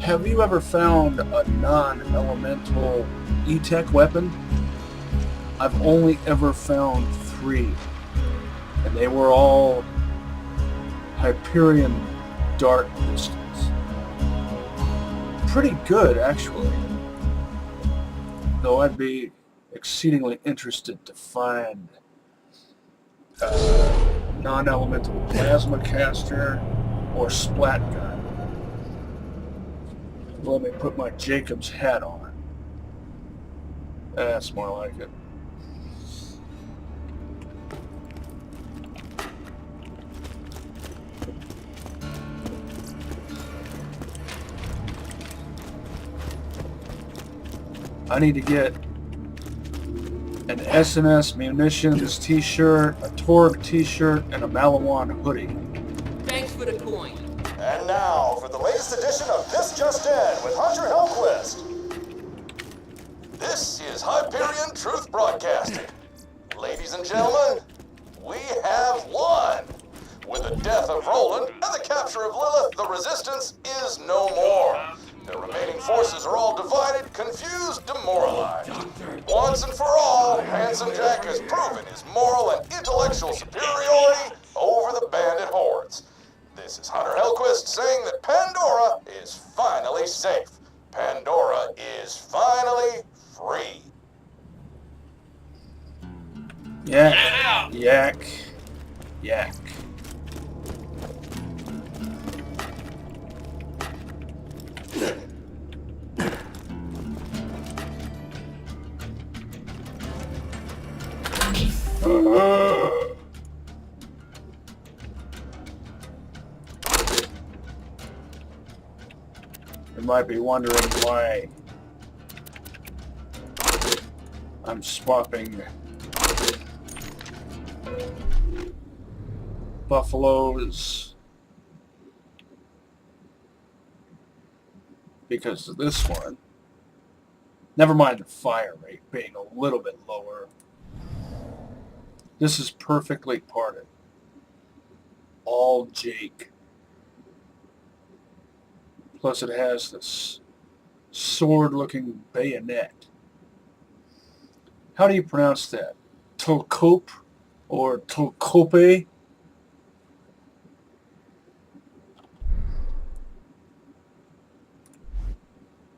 Have you ever found a non-elemental E-Tech weapon? I've only ever found 3. And they were all Hyperion dart pistols. Pretty good, actually. Though I'd be exceedingly interested to find a non-elemental plasma caster or splat gun. Let me put my Jacob's hat on. That's more like it. I need to get an SNS munitions t-shirt, a Torg t-shirt, and a Malawan hoodie. Thanks for the coin. And now for the latest edition of This Just In with Hunter Hellquist. This is Hyperion Truth Broadcasting. Ladies and gentlemen, we have won. With the death of Roland and the capture of Lilith, the Resistance is no more. The remaining forces are all divided, confused, demoralized. Once and for all, Handsome Jack has proven his moral and intellectual superiority over the bandit hordes. This is Hunter Hellquist saying that Pandora is finally safe. Pandora is finally free. Yak, yak, yak. You might be wondering why I'm swapping buffaloes, because this one, never mind the fire rate being a little bit lower, this is perfectly parted. All Jake. Plus it has this sword-looking bayonet. How do you pronounce that? Tolkope or Tolkope?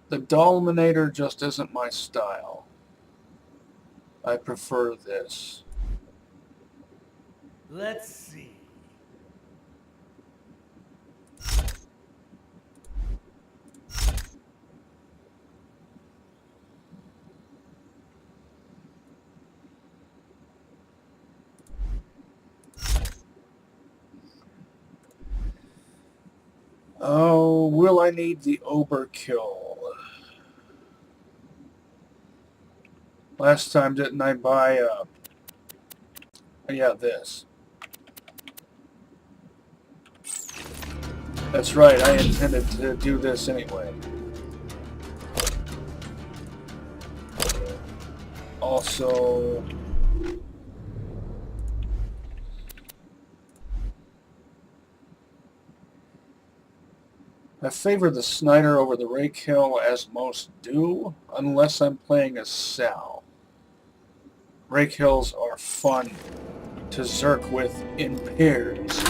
The Dominator just isn't my style. I prefer this. Let's see. Oh, will I need the overkill? Last time didn't I buy yeah, this. That's right, I intended to do this anyway. Also, I favor the Snyder over the Rakehill, as most do, unless I'm playing as Sal. Rakehills are fun to zerk with in pairs.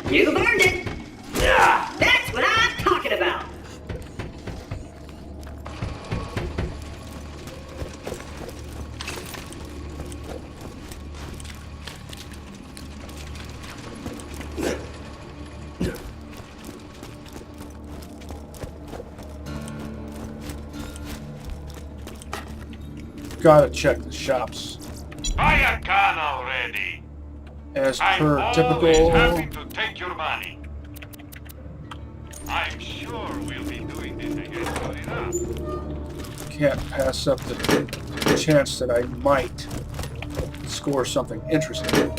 You've earned it! Yeah, that's what I'm talking about! Gotta check the shops. Buy a gun already! As I'm per always typical. having to take your money. I'm sure we'll be doing this again soon enough. can't pass up the chance that I might score something interesting.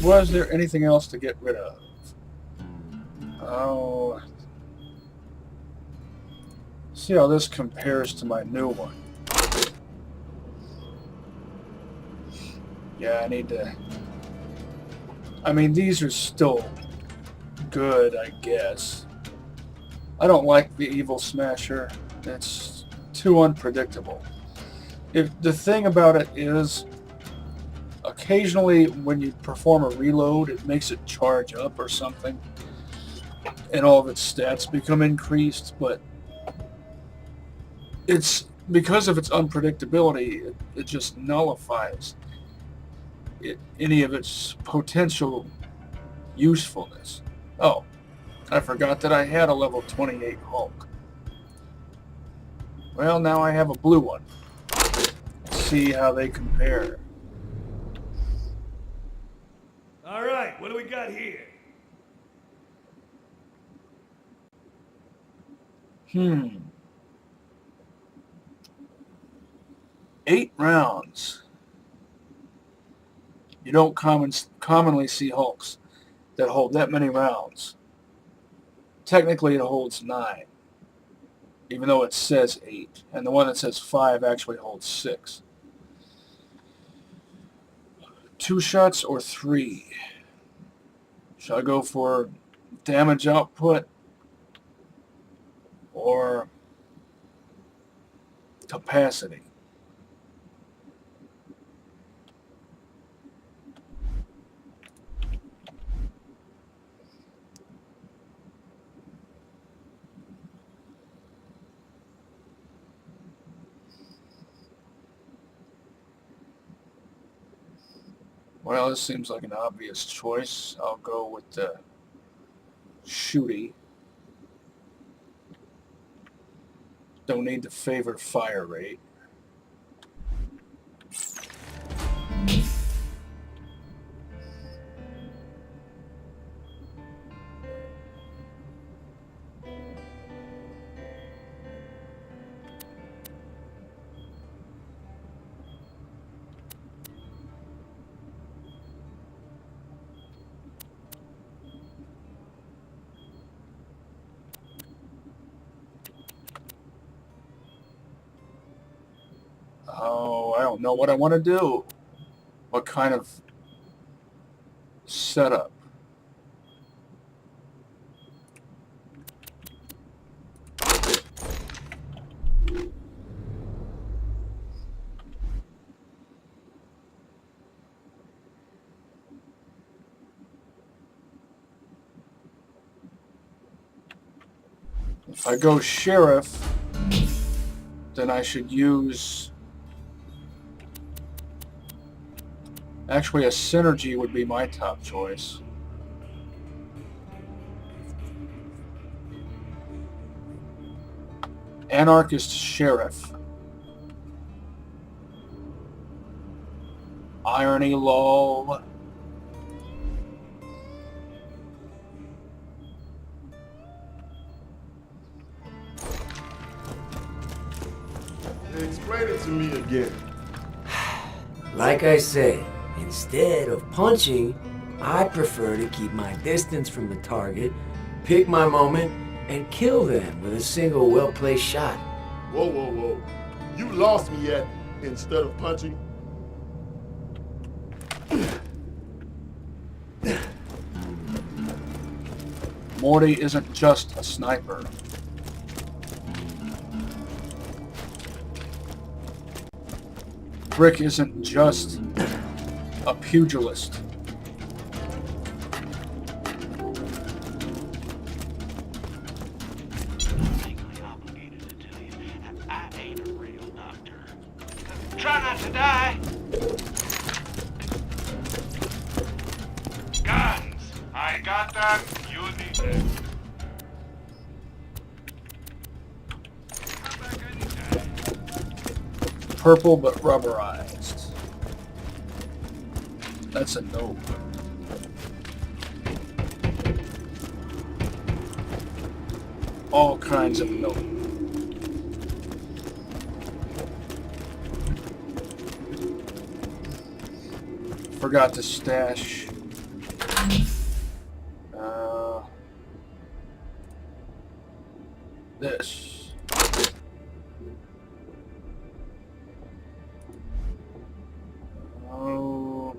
Was there anything else to get rid of? Oh. See how this compares to my new one. Yeah, I need to... I mean, these are still good, I guess. I don't like the Evil Smasher. It's too unpredictable. The thing about it is, occasionally when you perform a reload, it makes it charge up or something, and all of its stats become increased, but it's because of its unpredictability, it just nullifies any of its potential usefulness. Oh, I forgot that I had a level 28 Hulk. Well, now I have a blue one. Let's see how they compare. All right, what do we got here? 8 rounds. You don't commonly see Hulks that hold that many rounds. Technically, it holds 9, even though it says 8, and the one that says 5 actually holds 6. 2 shots or 3? Should I go for damage output or capacity? Well, this seems like an obvious choice. I'll go with the shooty. Don't need the favored fire rate. Oh, I don't know what I want to do. What kind of setup? If I go sheriff, then I should use... Actually, a synergy would be my top choice. Anarchist Sheriff. Irony lol. Explain it to me again. Like I said, instead of punching, I prefer to keep my distance from the target, pick my moment, and kill them with a single well-placed shot. Whoa, whoa, whoa. You lost me at instead of punching. Morty isn't just a sniper. Brick isn't just a pugilist. Legally obligated to tell you, I ain't a real doctor. Try not to die. Guns. I got them. You need them. Come back anytime. Purple but rubberized. That's a no. All kinds of no. Forgot to stash. This. Oh.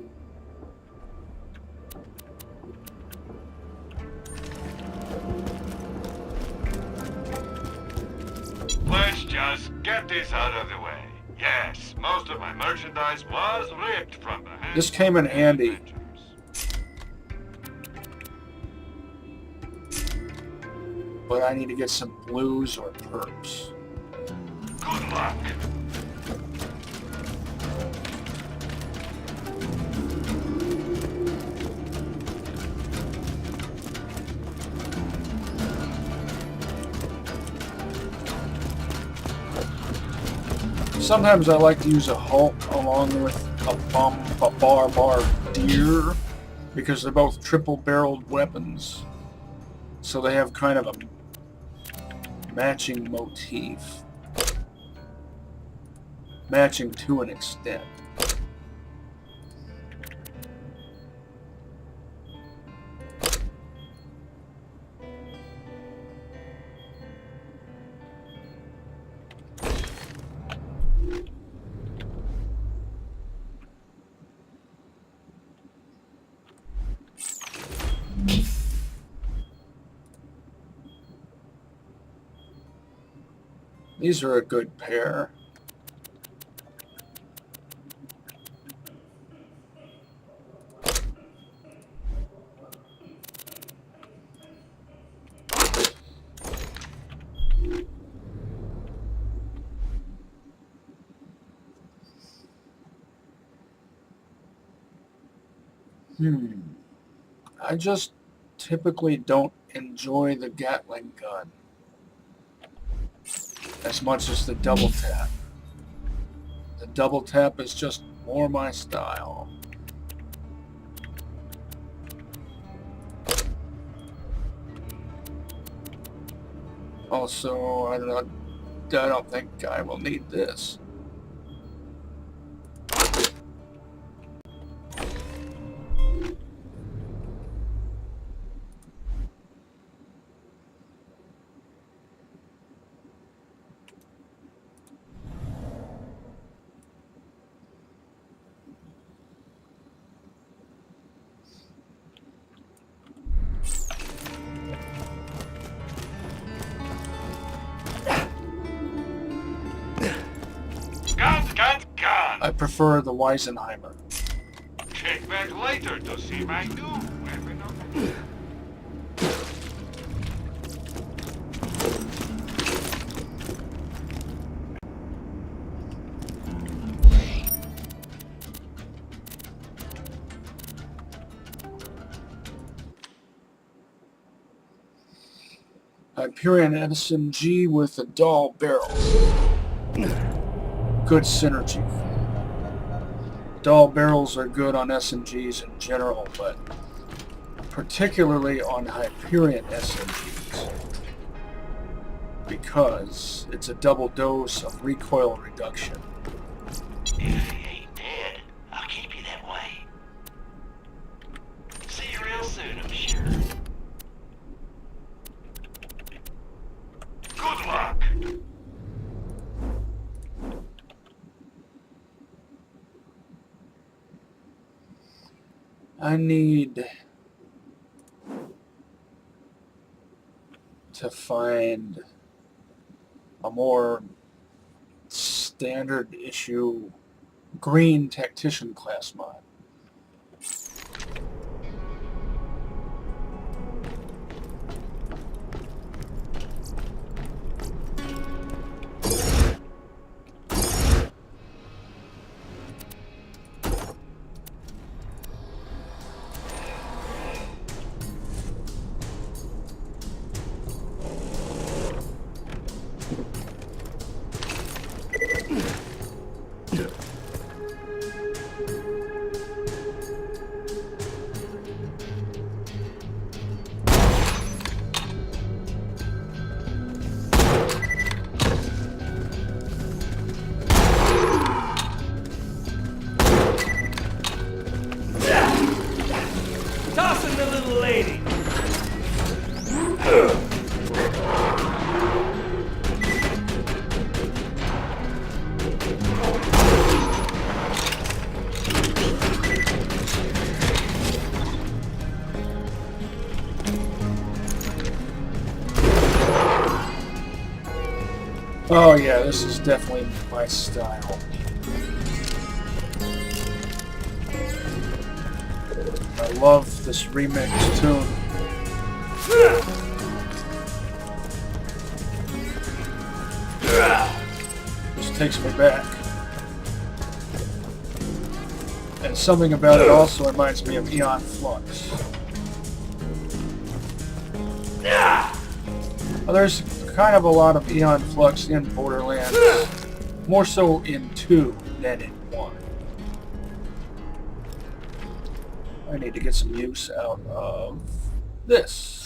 Let's just get this out of the way. Yes, most of my merchandise was ripped from the hands This came in of the handy. Avengers. But I need to get some blues or perps. Good luck. Sometimes I like to use a Hulk along with a bar deer because they're both triple-barreled weapons. So they have kind of a matching motif. Matching to an extent. These are a good pair. I just typically don't enjoy the Gatling gun as much as the double tap. The double tap is just more my style. Also, I don't think I will need this. I prefer the Weisenheimer. Check back later to see my new weapon of Hyperion SMG with a dull barrel. Good synergy. Dull barrels are good on SMGs in general, but particularly on Hyperion SMGs because it's a double dose of recoil reduction. If he ain't dead, I'll keep you that way. See you real soon, I'm sure. good luck. I need to find a more standard issue green tactician class mod. Oh yeah, this is definitely my style. I love this remix tune. Just takes me back. And something about it also reminds me of Eon Flux. Well, there's kind of a lot of Eon Flux in Borderlands. More so in 2 than in 1. I need to get some use out of this.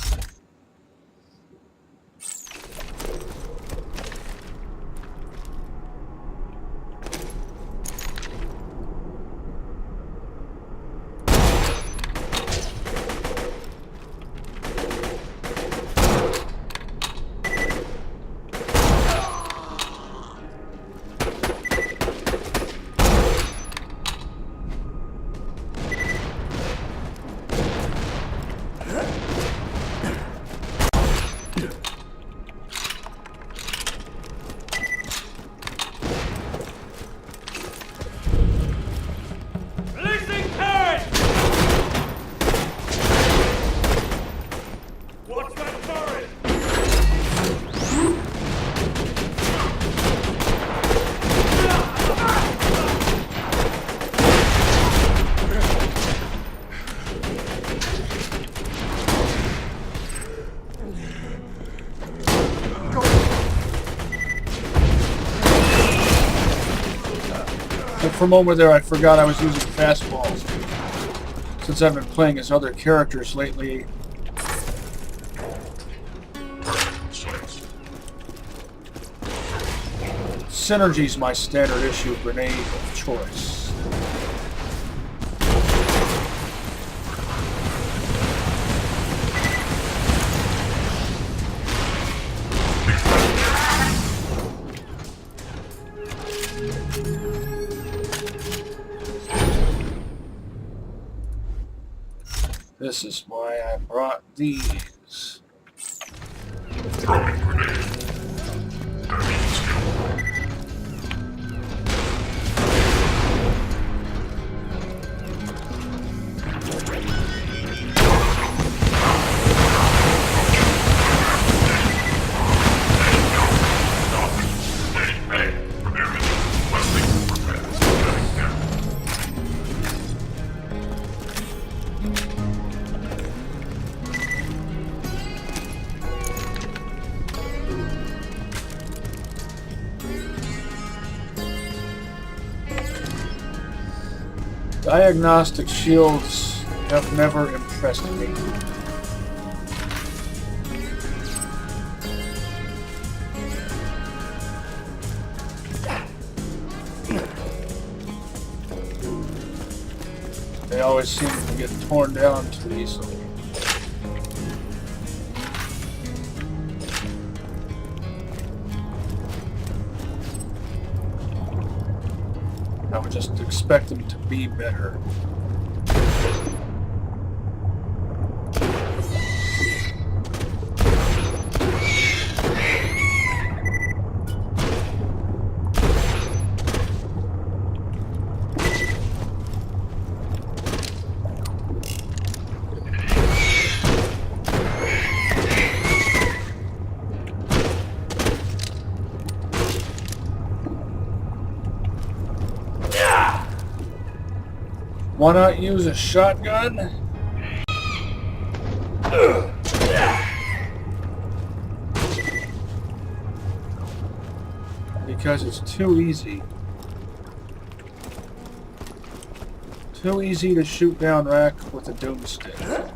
Releasing current! Watch that turret! And for a moment there, I forgot I was using fastballs. Since I've been playing as other characters lately. Synergy's my standard issue grenade of choice. This is why I brought these. Diagnostic shields have never impressed me. They always seem to get torn down too easily. I would just expect them to be better. Why not use a shotgun? Because it's too easy. Too easy to shoot down Rack with a doomstick.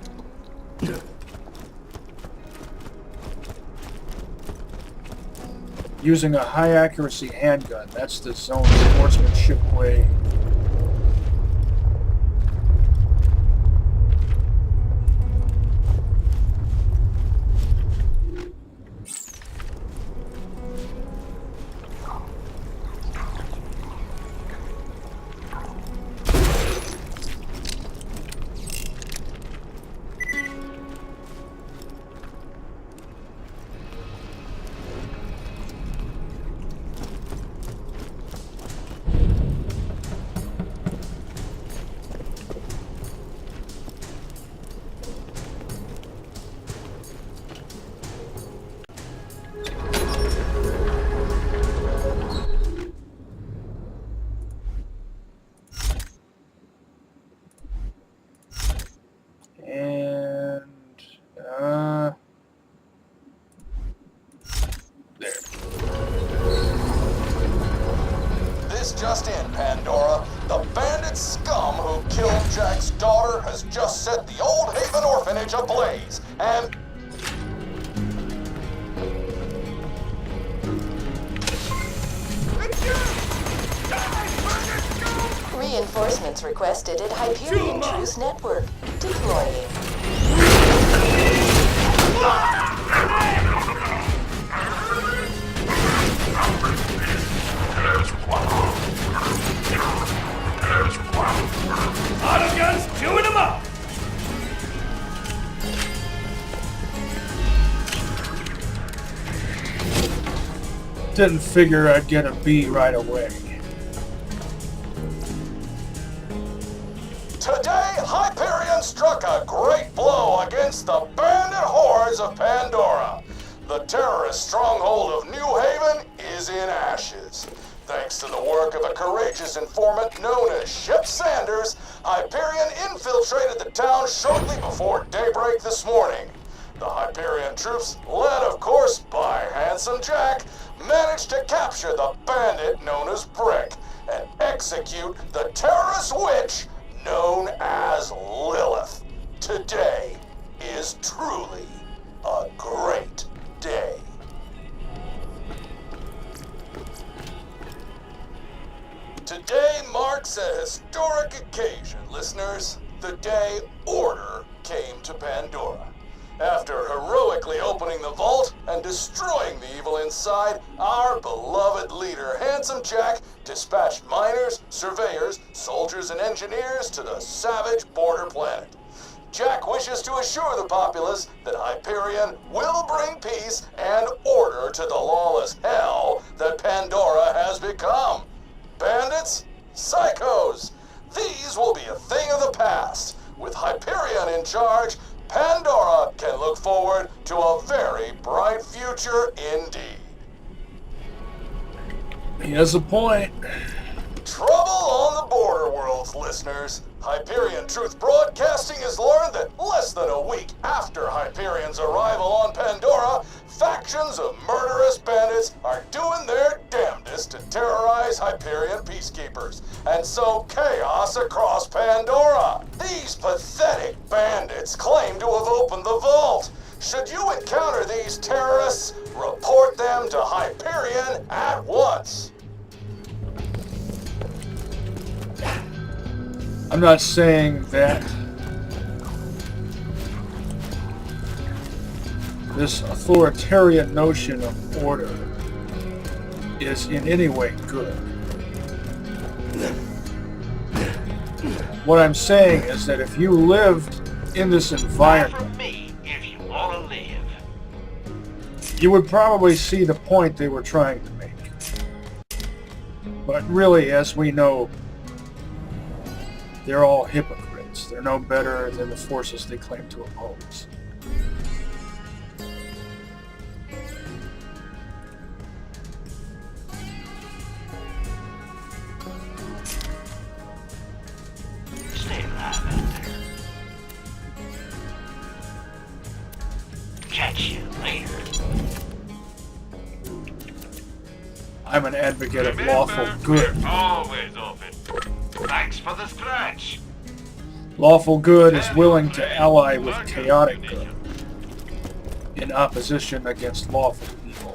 Using a high accuracy handgun, that's the zone sportsmanship way. daughter has just set the Old Haven orphanage ablaze, and... Reinforcements requested at Hyperion Truce Network. Deploying. Auto guns chewing them up! Didn't figure I'd get a B right away. Today, Hyperion struck a great blow against the bandit hordes of Pandora. The terrorist stronghold of New Haven is in ashes. Thanks to the work of a courageous informant known as Ship Sanders, Hyperion infiltrated the town shortly before daybreak this morning. The Hyperion troops, led of course by Handsome Jack, managed to capture the bandit known as Brick and execute the terrorist witch known as Lilith. Today is truly a great day. Today marks a historic occasion, listeners. The day order came to Pandora. After heroically opening the vault and destroying the evil inside, our beloved leader, Handsome Jack, dispatched miners, surveyors, soldiers, and engineers to the savage border planet. Jack wishes to assure the populace that Hyperion will bring peace and order to the lawless hell that Pandora has become. Bandits? Psychos! These will be a thing of the past. With Hyperion in charge, Pandora can look forward to a very bright future indeed. He has a point. Trouble on the border worlds, listeners. Hyperion Truth Broadcasting has learned that less than a week after Hyperion's arrival on Pandora, factions of murderous bandits are doing their damnedest to terrorize Hyperion peacekeepers and sow chaos across Pandora. These pathetic bandits claim to have opened the vault. Should you encounter these terrorists, report them to Hyperion at once. I'm not saying that this authoritarian notion of order is in any way good. What I'm saying is that if you lived in this environment, From me, if you want to live. you would probably see the point they were trying to make. But really, as we know, they're all hypocrites. They're no better than the forces they claim to oppose. Stay alive out there. Catch you later. I'm an advocate of Remember, lawful good. we're always open. Thanks for the scratch. Lawful good is willing to ally with chaotic good in opposition against lawful evil.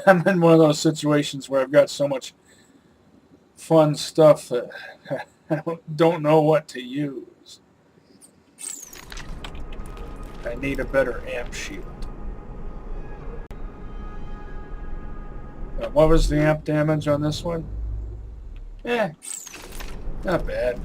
I'm in one of those situations where I've got so much fun stuff that I don't know what to use. I need a better amp shield. What was the amp damage on this one? Not bad.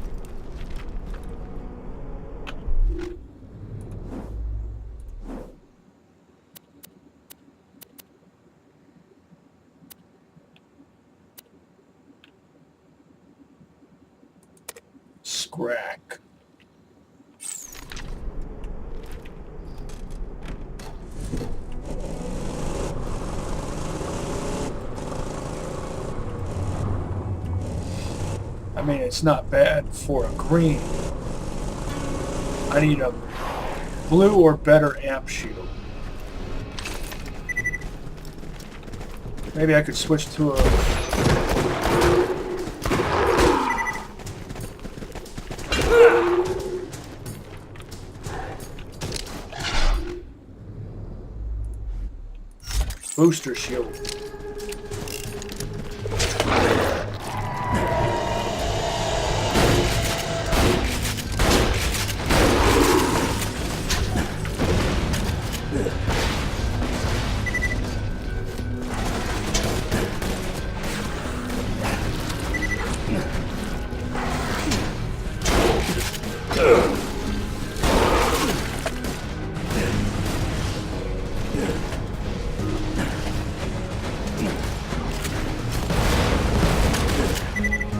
Scrack. I mean, it's not bad for a green. I need a blue or better amp shield. Maybe I could switch to a... booster shield.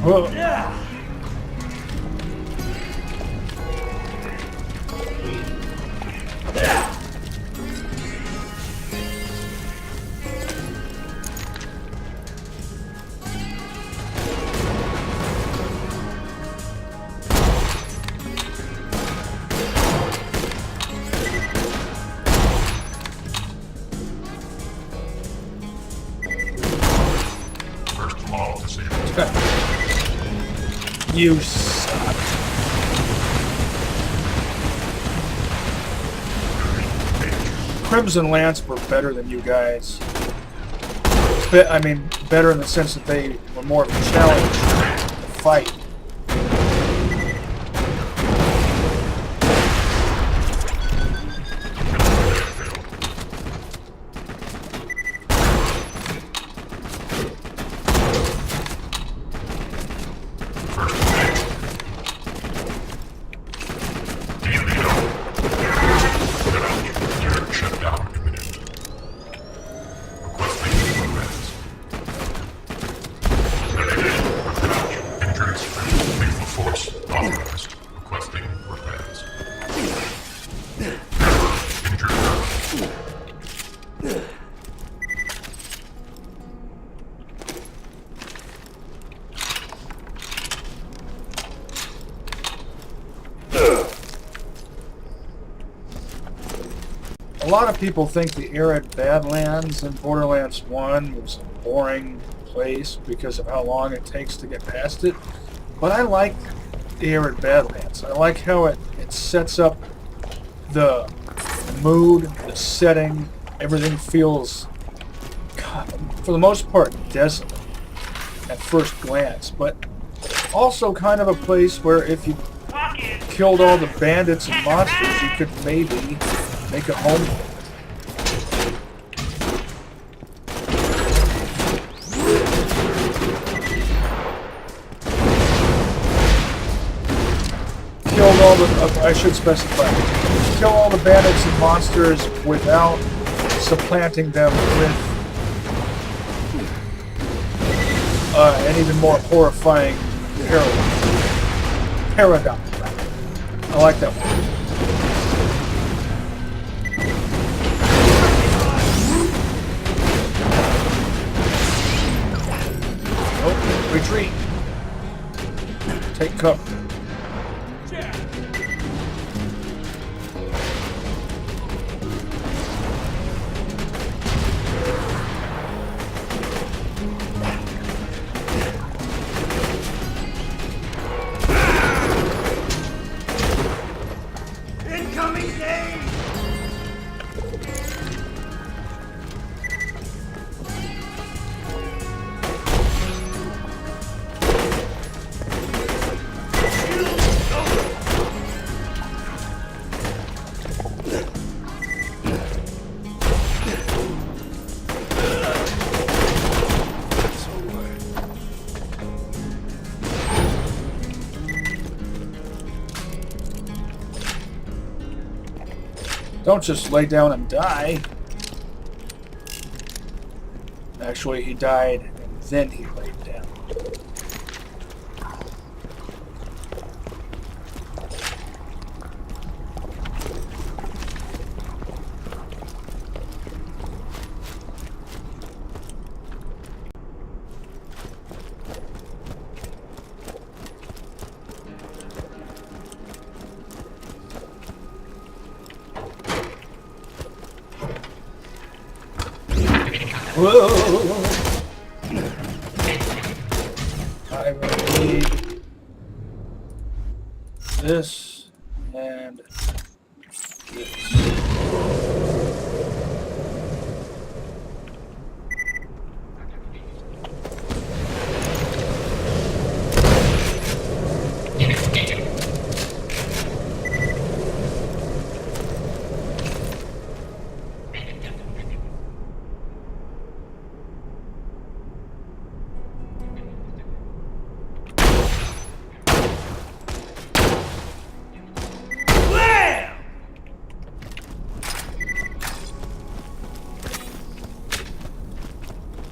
Whoa. You suck. Crimson Lance were better than you guys. I mean, better in the sense that they were more of a challenge to fight. A lot of people think the arid Badlands in Borderlands 1 was a boring place because of how long it takes to get past it. But I like the arid Badlands. I like how it sets up the mood, the setting. Everything feels, for the most part, desolate at first glance. But also kind of a place where if you killed all the bandits and monsters, you could maybe make a home. Killed all the, I should specify, kill all the bandits and monsters without supplanting them with an even more horrifying paradigm. I like that one. Oh, retreat. Take cover. Don't just lay down and die. Actually, he died, and then he laid down. Whoa. I will need this and this.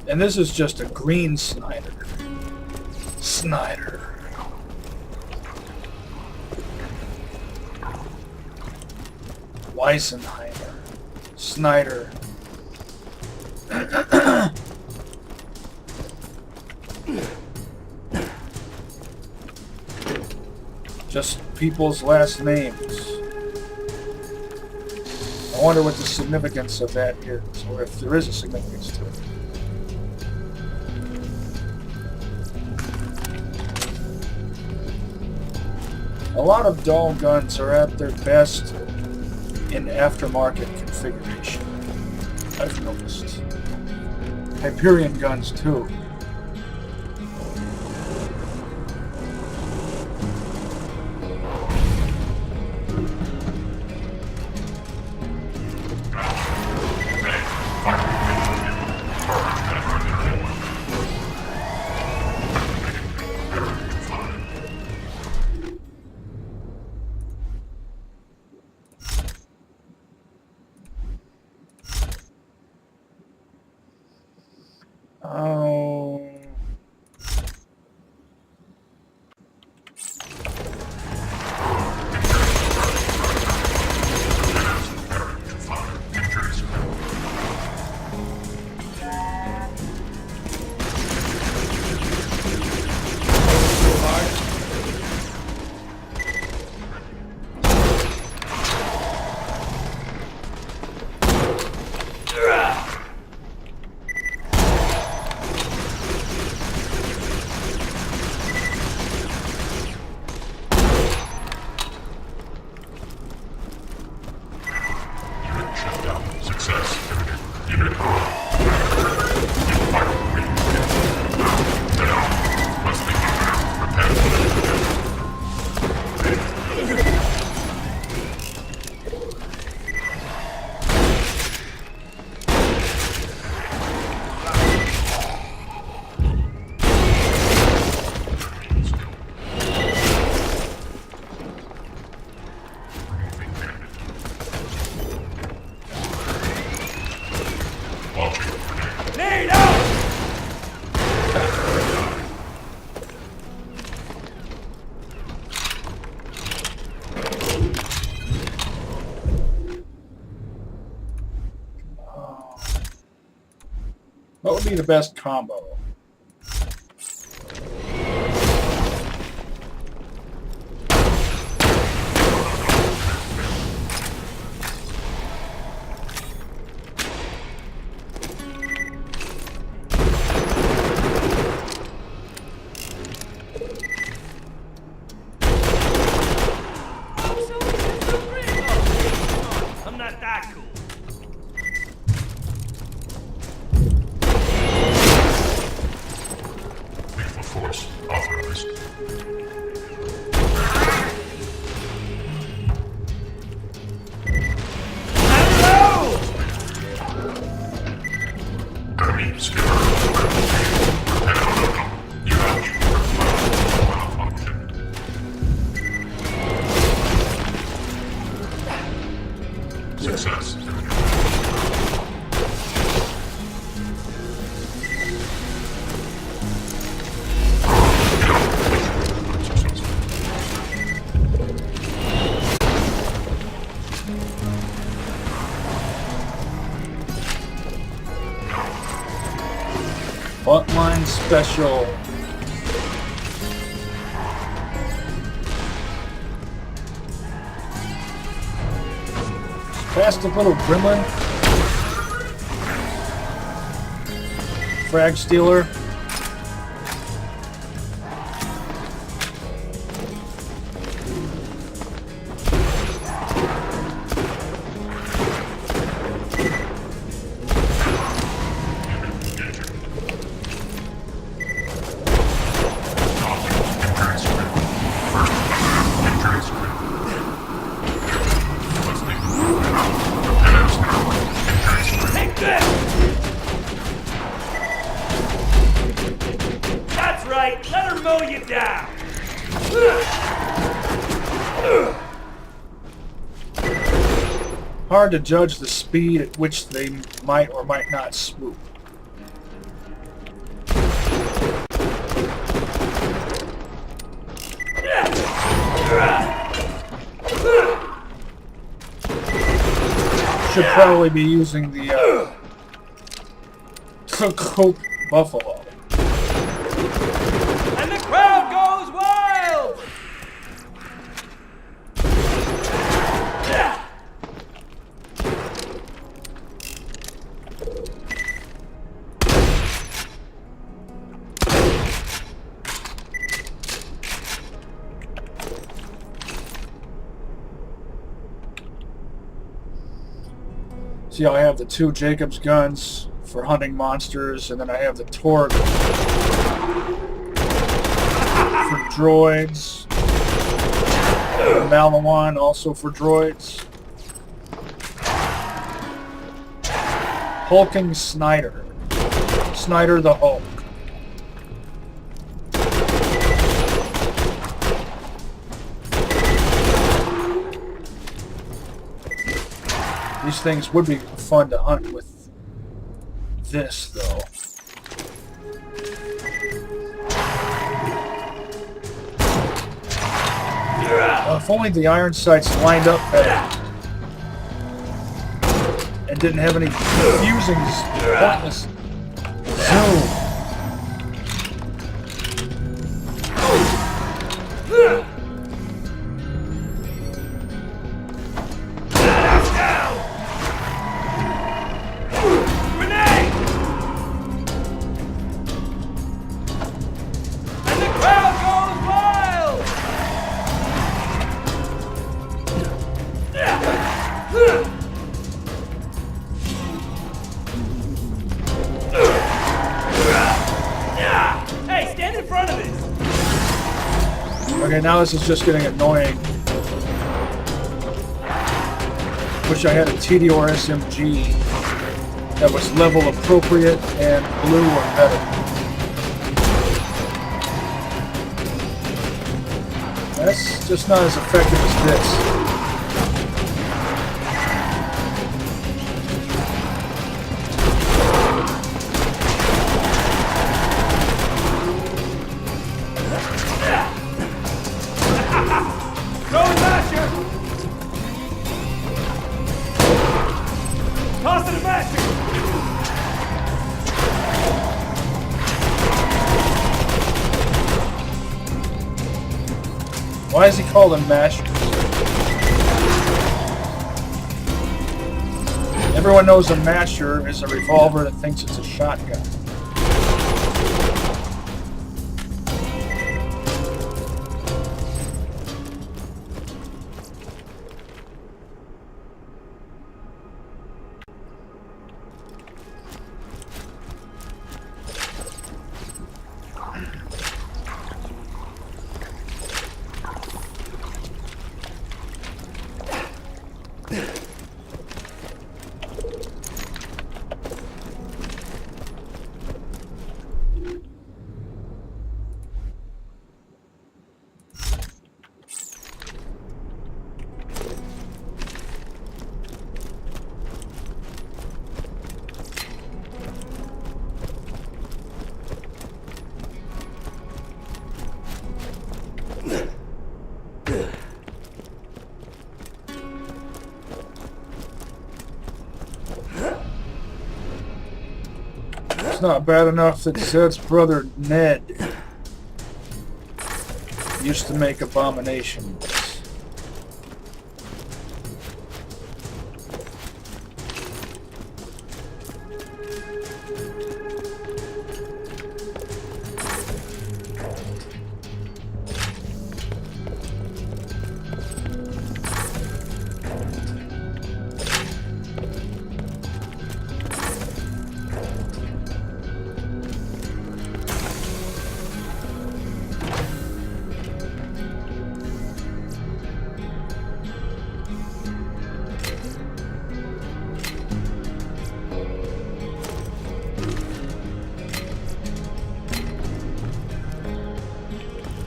And this is just a green Snyder. Snyder. Weisenheimer. Snyder. Just people's last names. I wonder what the significance of that is, or if there is a significance to it. A lot of dull guns are at their best in aftermarket configuration. I've noticed. Hyperion guns too. What would be the best combo? I'm not that cool. Force authorized. Hello! Enemy skipper. You have success. Frontline special. Fast little gremlin. frag stealer. Hard to judge the speed at which they might or might not swoop. Should probably be using the Coke Buffalo. And the crowd goes wild! See, I have the 2 Jacobs guns for hunting monsters, and then I have the Torque for droids. The Malawan also for droids. Hulking Snyder. Snyder the Hulk. These things would be fun to hunt with this, though. If only the iron sights lined up better and didn't have any confusing, pointless zoom. Okay, now this is just getting annoying. Wish I had a TDR SMG that was level appropriate and blue or better. That's just not as effective as this. Why is he called a masher? Everyone knows a masher is a revolver that thinks it's a shotgun. It's not bad enough that Zed's brother Ned used to make abominations.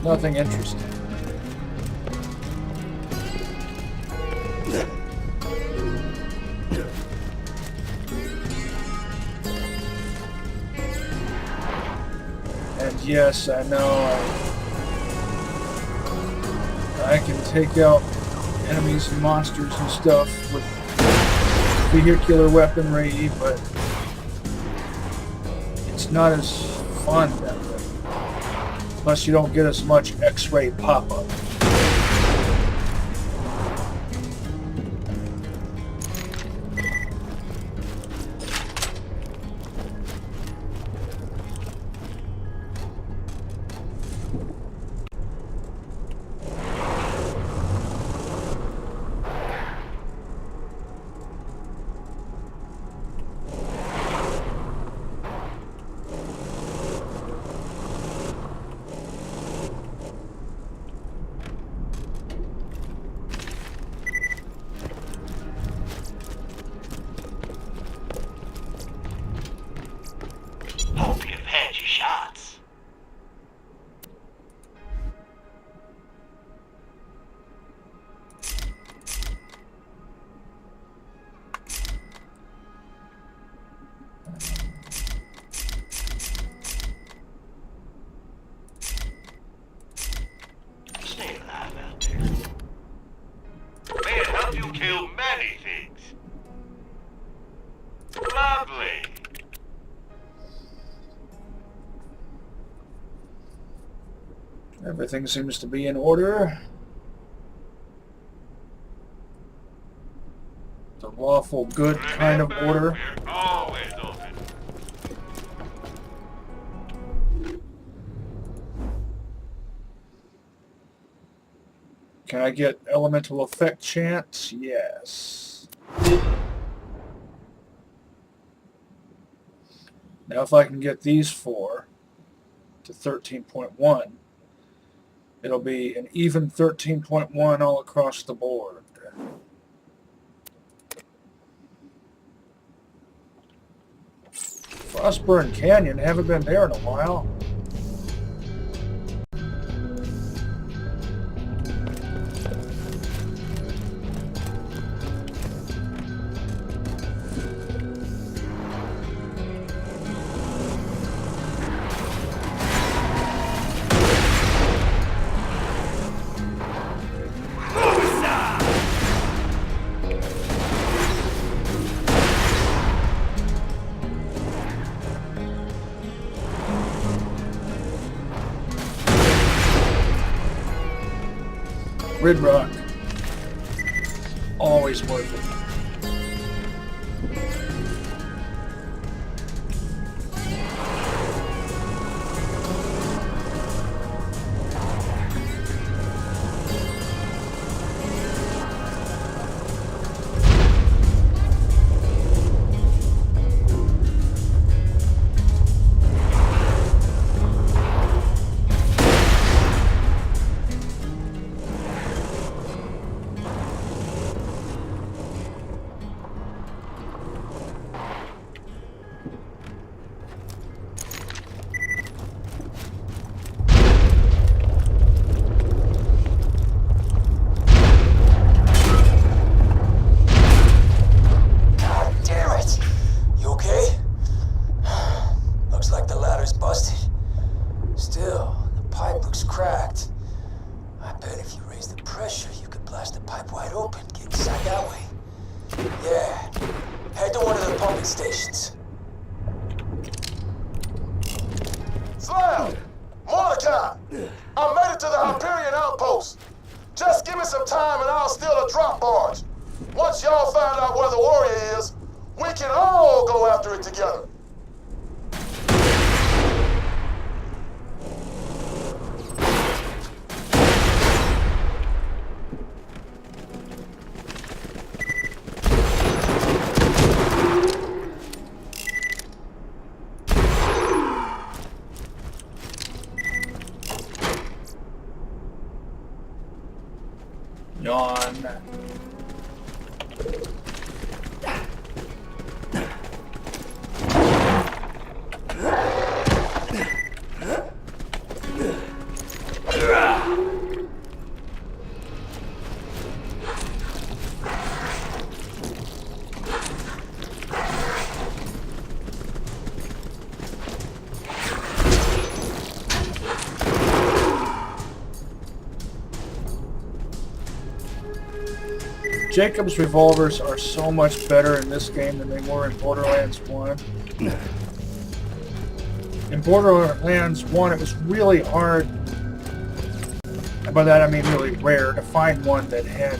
Nothing interesting. And yes, I know I can take out enemies and monsters and stuff with vehicular weaponry, but it's not as fun that way. Plus you don't get as much X-ray pop-up. Hope you've had your shots. Stay alive out there. May it help you kill many things. Lovely. Everything seems to be in order. The lawful good kind of order. We're always open. Can I get elemental effect chance? Yes. Now if I can get these 4 to 13.1, it'll be an even 13.1 all across the board. Frostburn Canyon, haven't been there in a while. Red Rock. Always worth it. Stations. Slam! Mordecai! I made it to the Hyperion outpost. Just give me some time and I'll steal a drop barge. Once y'all find out where the warrior is, we can all go after it together. Yawn. Jacob's revolvers are so much better in this game than they were in Borderlands 1. In Borderlands 1, it was really hard, and by that I mean really rare, to find one that had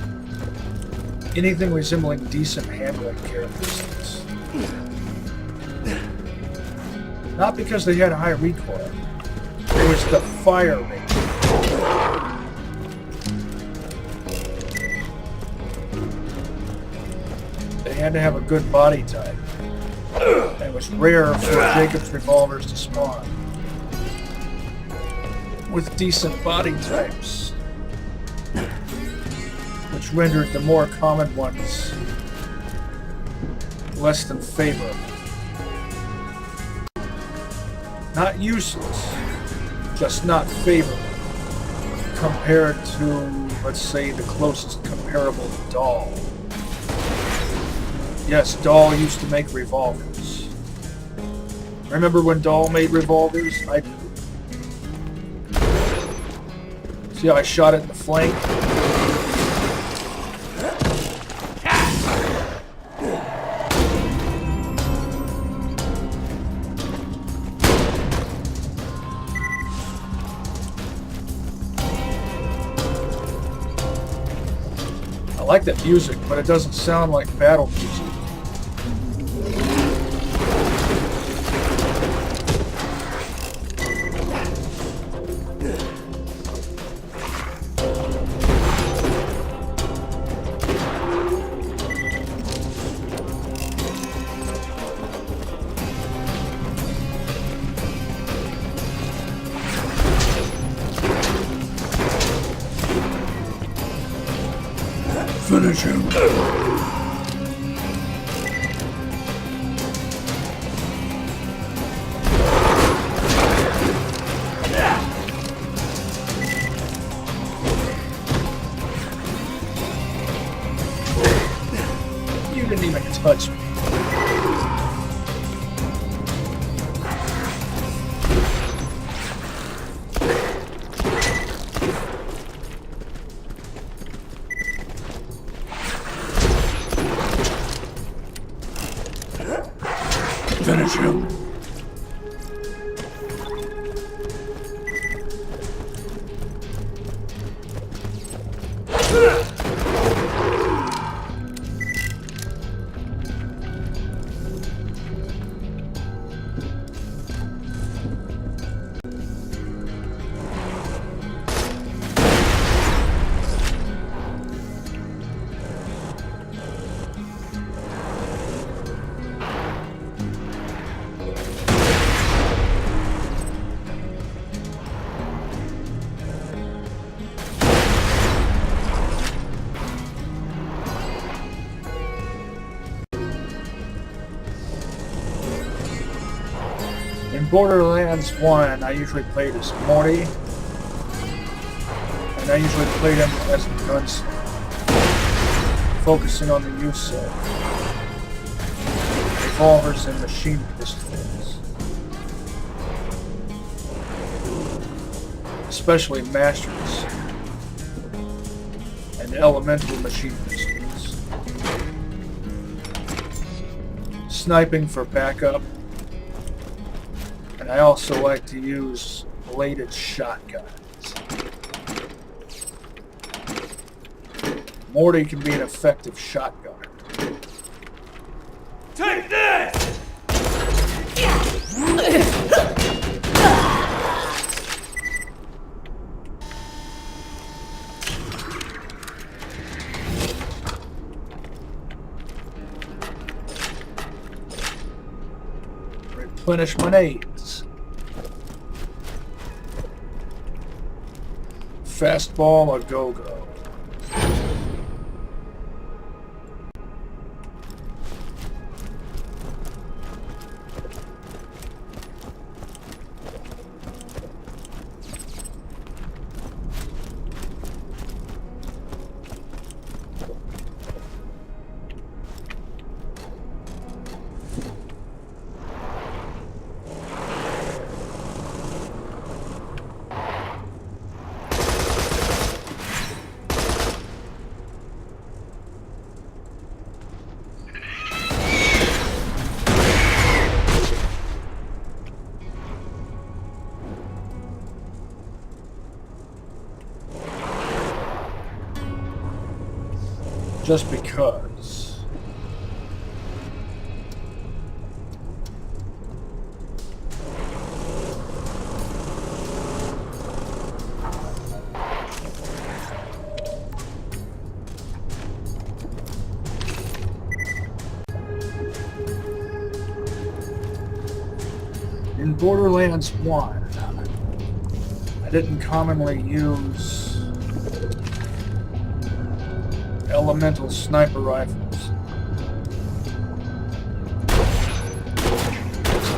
anything resembling decent handling characteristics. Not because they had high recoil, it was the fire rate. They had to have a good body type. And it was rare for Jacob's revolvers to spawn with decent body types, which rendered the more common ones less than favorable. Not useless, just not favorable compared to, let's say, the closest comparable Dahl. Yes, Dahl used to make revolvers. Remember when Dahl made revolvers? I do. See how I shot it in the flank? I like that music, but it doesn't sound like battle music. Finish him. You didn't even touch me. Finish him. In Borderlands 1, I usually played as Morty, and I usually played him as a gunsmoke, focusing on the use of revolvers and machine pistols, especially masters and elemental machine pistols, sniping for backup. I also like to use bladed shotguns. Morty can be an effective shotgunner. Take this! Replenish my nades. Fastball a go-go. Just because. In Borderlands 1, I didn't commonly use elemental sniper rifles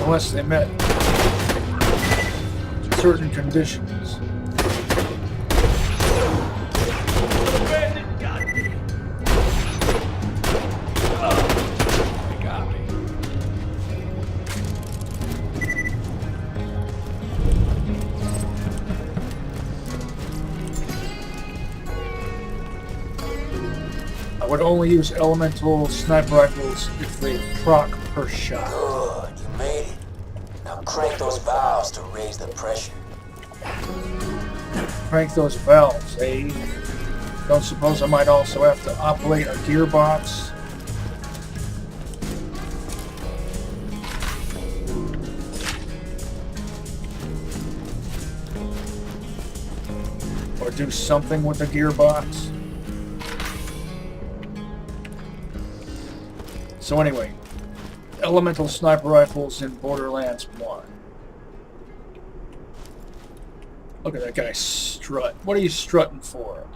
unless they met certain conditions. I would only use elemental sniper rifles if they proc per shot. Good, you made it. Now crank those valves to raise the pressure. Crank those valves, eh? Don't suppose I might also have to operate a gearbox? Or do something with the gearbox? So anyway, elemental sniper rifles in Borderlands 1. Look at that guy strut. What are you strutting for?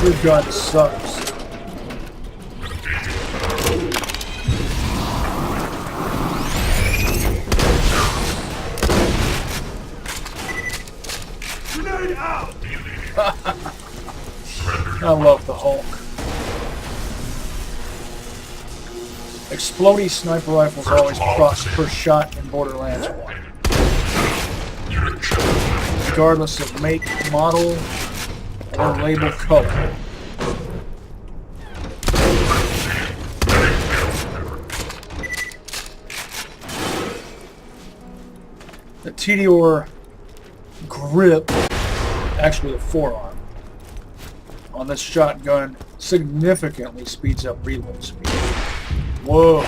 This Trigun sucks. I love the Hulk. Explodey sniper rifles always proc per shot in Borderlands 1. Regardless of make, model, or label color. The Tedior grip, actually the forearm, on this shotgun significantly speeds up reload speed. Whoa.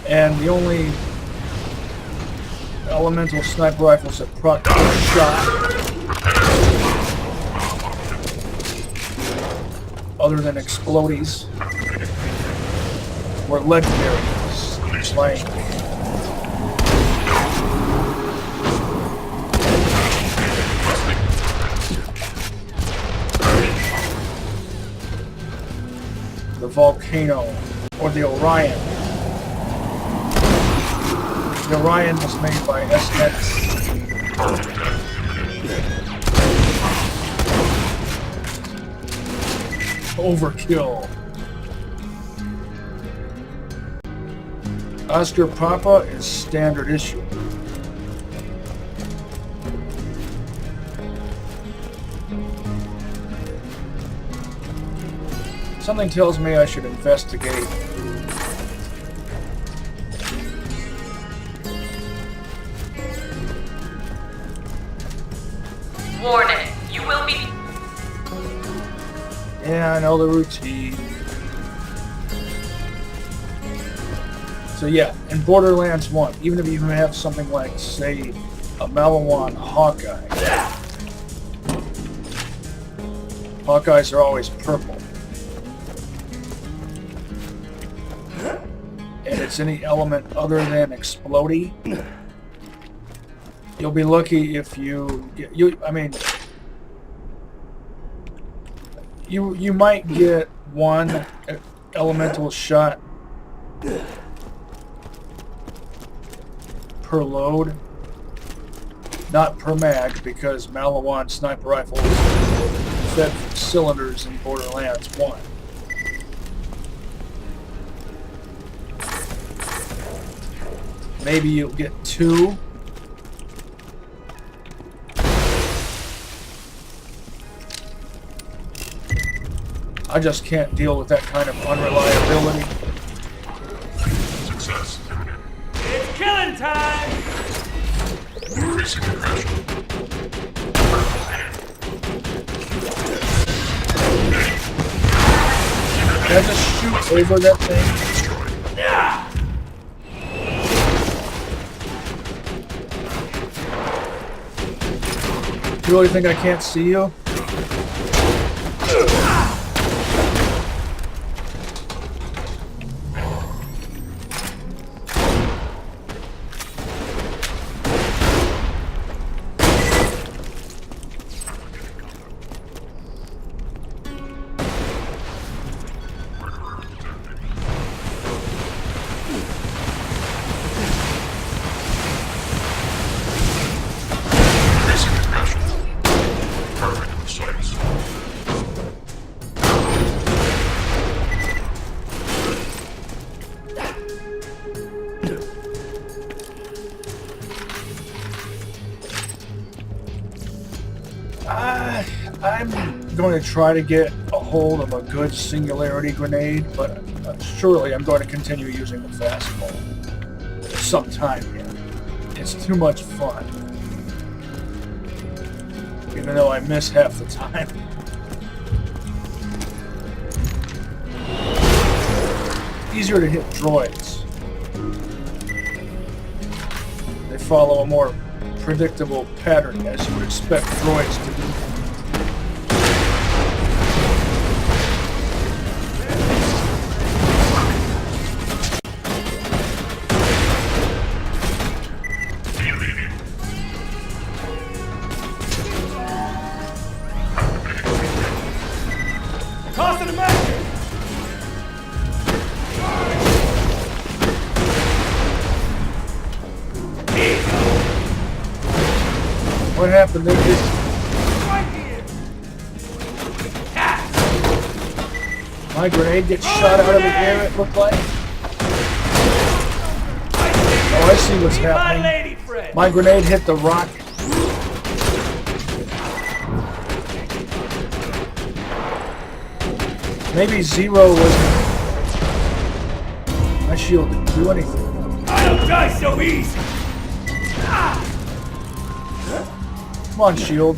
And the only elemental sniper rifles that proc per shot other than explodies were legendaries. It's like the Volcano or the Orion. The Orion was made by SX. Overkill. Oscar Papa is standard issue. Something tells me I should investigate. Warning, you will be... Yeah, I know the routine. So yeah, in Borderlands 1, even if you have something like, say, a Malawan Hawkeye, Hawkeyes are always purple. And it's any element other than explodey. You'll be lucky if you get, you might get one elemental shot per load, not per mag, because Malawan sniper rifles fed from cylinders in Borderlands 1. Maybe you'll get 2. I just can't deal with that kind of unreliability. Success. It's killing time! Increasing aggression. Can I just shoot over that thing? Yeah! You really think I can't see you? I'm going to try to get a hold of a good singularity grenade, but surely I'm going to continue using the fastball for some time here. It's too much fun, even though I miss half the time. Easier to hit droids. They follow a more predictable pattern, as you would expect droids to do. Tossing him back! What happened? They did. My grenade gets shot out of the air, it looked like. Oh, I see what's happening. My grenade hit the rocket. Maybe Zero wasn't. My shield didn't do anything. I don't die so easy! Come on, shield.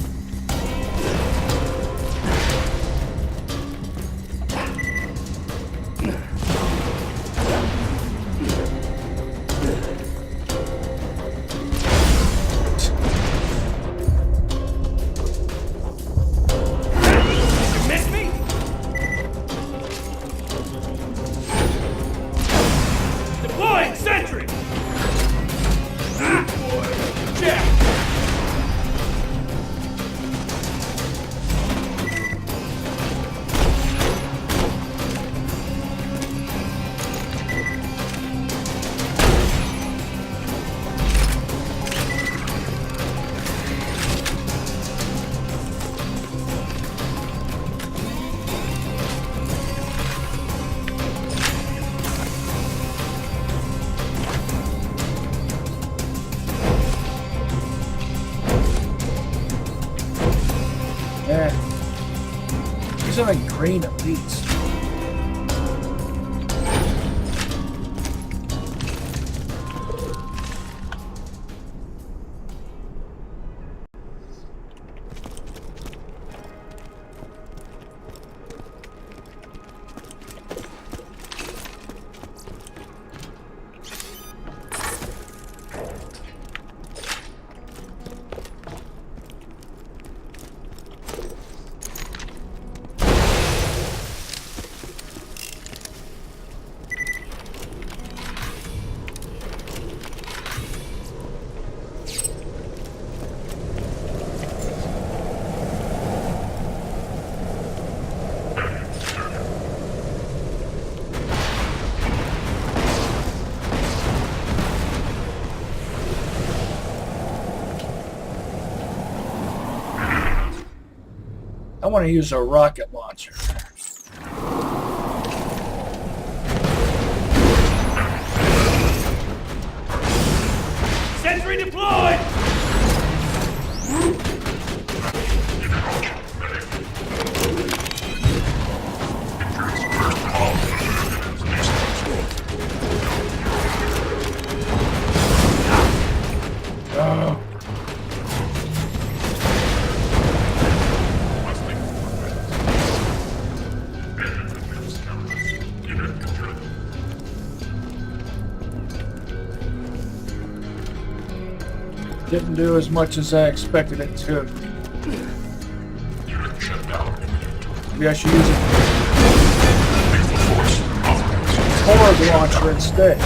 Do something green at least. I want to use a rocket launcher. Sentry deployed! Didn't do as much as I expected it to. Maybe I should use a Torg launcher instead.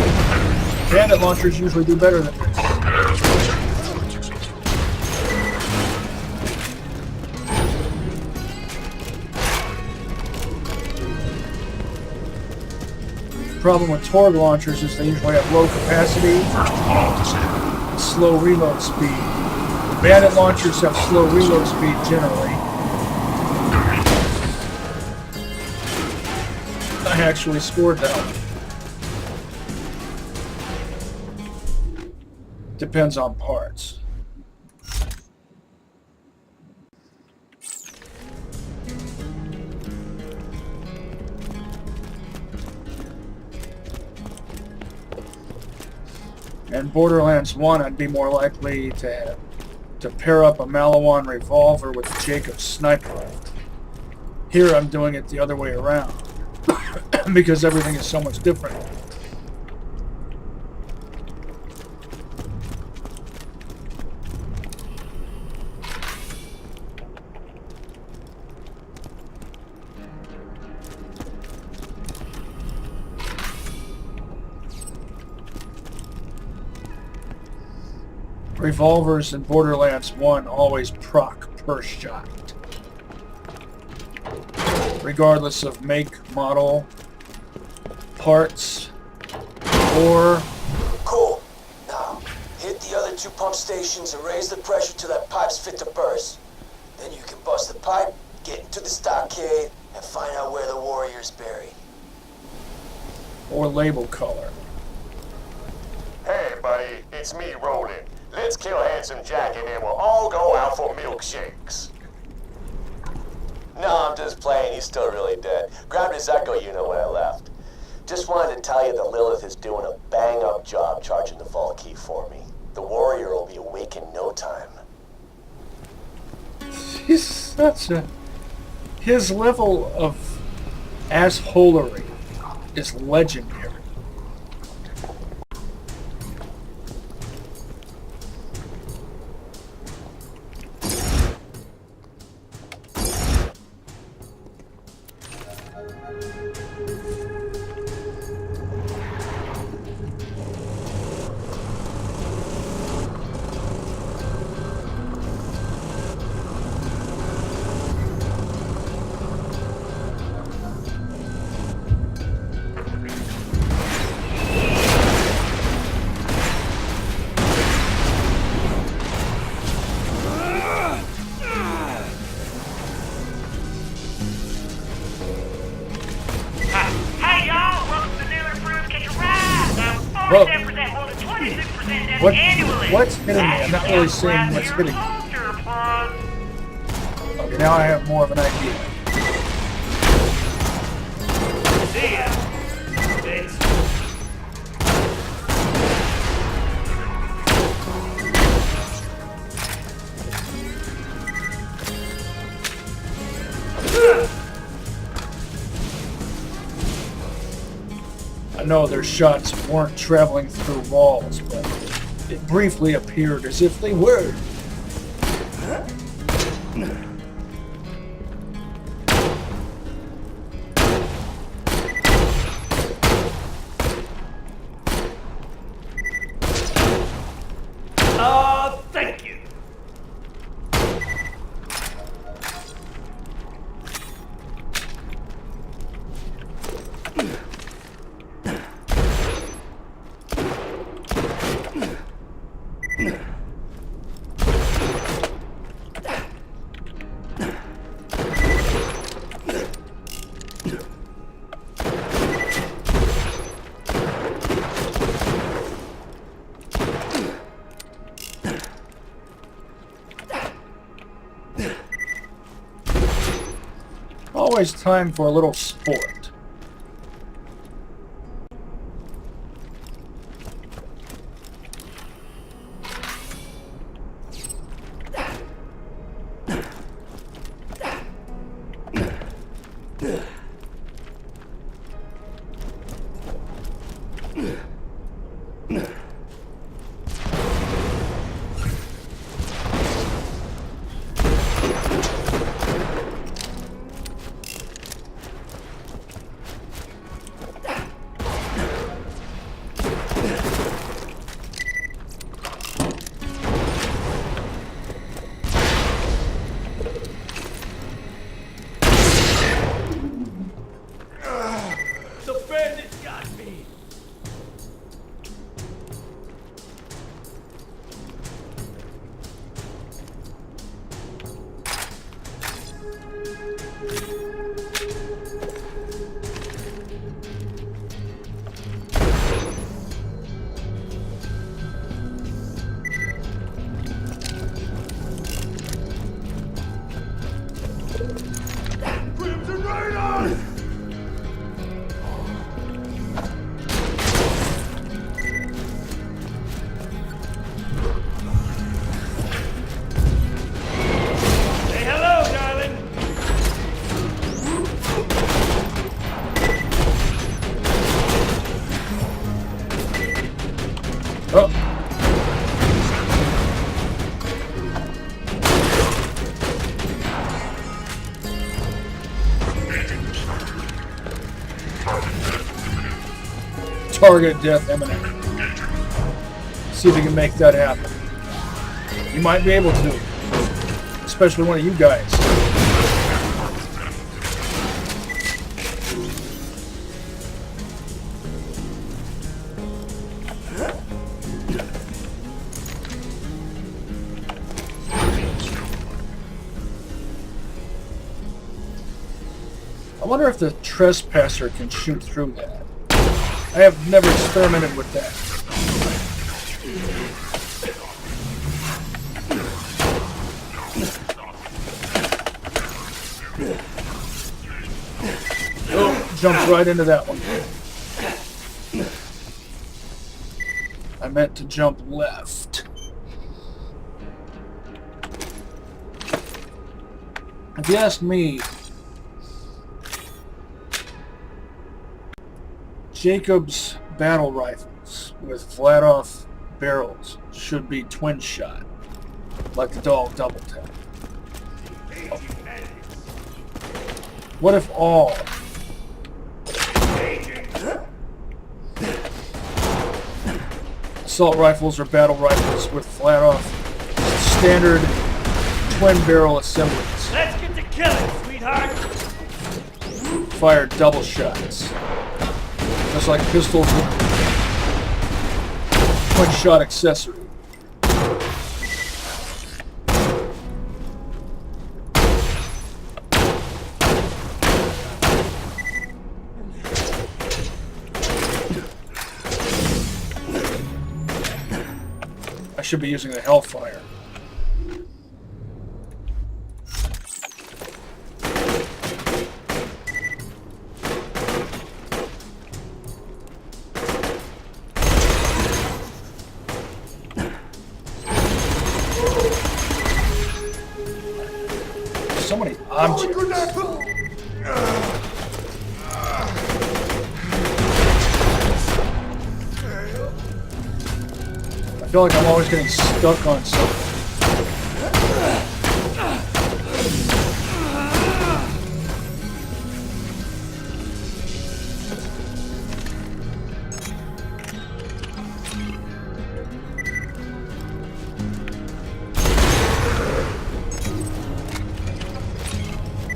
Bandit launchers usually do better than this. The problem with Torg launchers is they usually have low capacity, slow reload speed. Bandit launchers have slow reload speed generally. I actually scored that one. Depends on parts. In Borderlands 1, I'd be more likely to pair up a Malawan revolver with Jacob's sniper rifle. Here I'm doing it the other way around because everything is so much different. Revolvers in Borderlands 1 always proc per shot, regardless of make, model, parts, or... Cool. Now, hit the other 2 pump stations and raise the pressure till that pipe's fit to burst. Then you can bust the pipe, get into the stockade, and find out where the warrior's buried. or label color. Hey, buddy, it's me, Roland. Let's kill Handsome Jack and then we'll all go out for milkshakes. No, I'm just playing. He's still really dead. Grabbed his echo unit when I left. Just wanted to tell you that Lilith is doing a bang-up job charging the vault key for me. The warrior will be awake in no time. He's such a... His level of assholery is legendary. What's hitting me? I'm not really seeing what's hitting me. Okay, now I have more of an idea. See ya. Thanks. I know their shots weren't traveling through walls, but it briefly appeared as if they were. Thank you. Always time for a little sport. The bandit got me. Crimson Raiders! Say hello, darling. Oh. Target death imminent. See if we can make that happen. You might be able to. Especially one of you guys. I wonder if the trespasser can shoot through that. I have never experimented with that. Oh, jumped right into that one. I meant to jump left. If you ask me, Jacob's battle rifles with flat-off barrels should be twin shot, like the dog double tap. Oh. What if all assault rifles or battle rifles with flat-off standard twin barrel assemblies? Let's get to killing, sweetheart. Fire double shots. Just like pistols with twin shot accessory. I should be using the Hellfire. So many objects. I feel like I'm always getting stuck on something.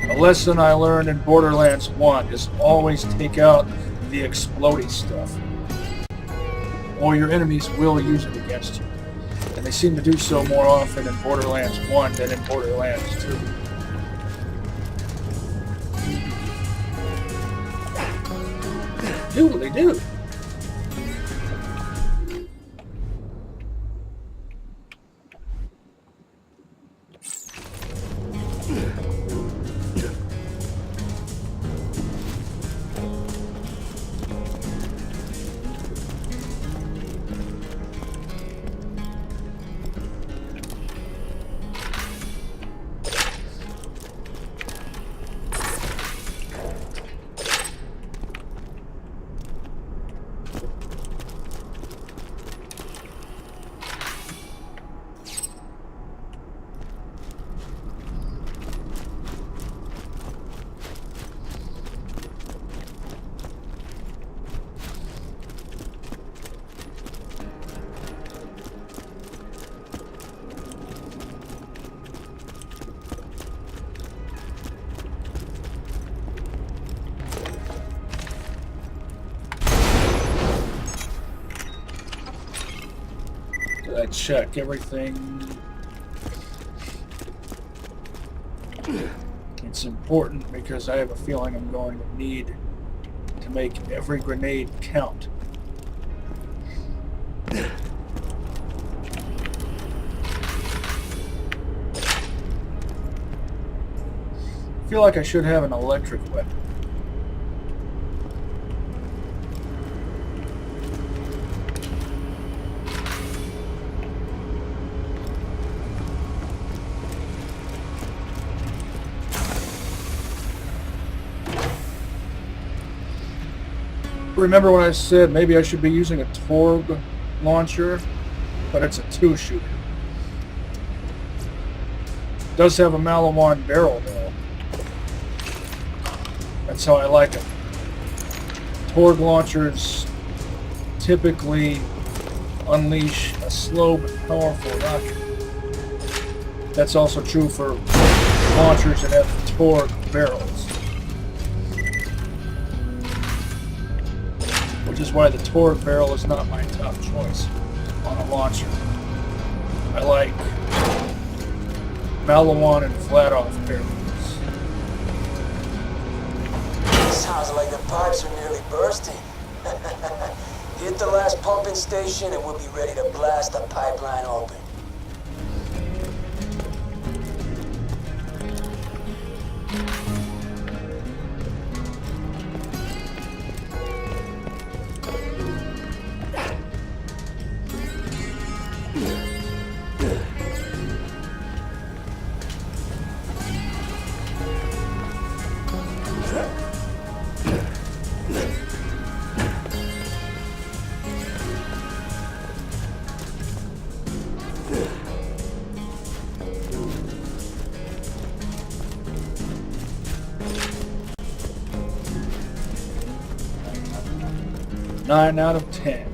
A lesson I learned in Borderlands 1 is always take out the explodey stuff, or your enemies will use it against you. And they seem to do so more often in Borderlands 1 than in Borderlands 2. Doodly-doo! check everything. It's important because I have a feeling I'm going to need to make every grenade count. I feel like I should have an electric weapon. Remember when I said maybe I should be using a Torg launcher, but it's a 2-shooter. It does have a Malawan barrel though. That's how I like it. Torg launchers typically unleash a slow but powerful rocket. That's also true for launchers that have Torg barrels. Which is why the Torg barrel is not my top choice on a launcher. I like Malawan and flat-off barrels. Sounds like the pipes are nearly bursting. Hit the last pumping station and we'll be ready to blast the pipeline open. Nine out of 10.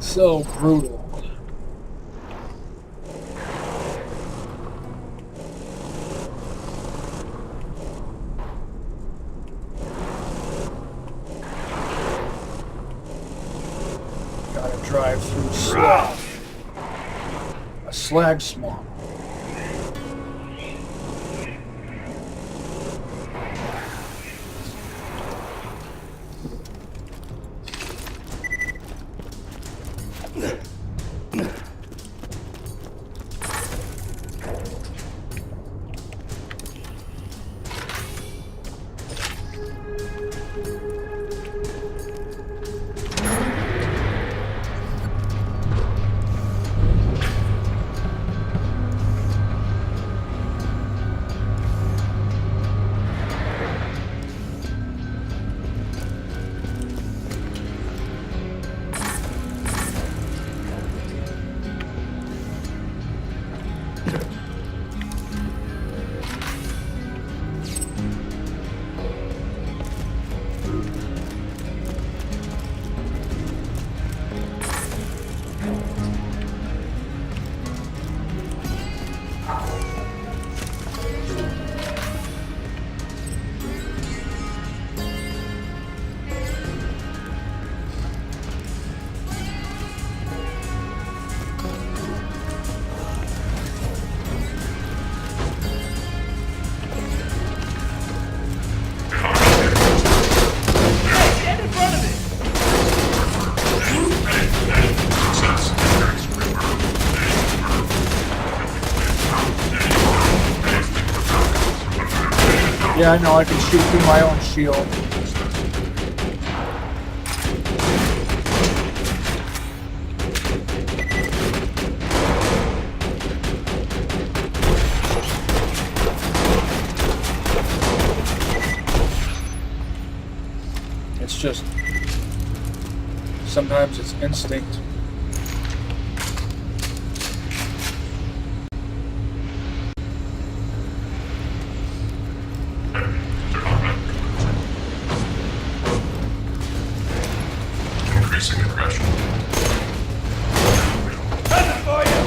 So brutal. Gotta drive through slag. A slag swamp. Yeah, I know, I can shoot through my own shield. It's just, sometimes it's instinct. Increasing aggression. Coming for you!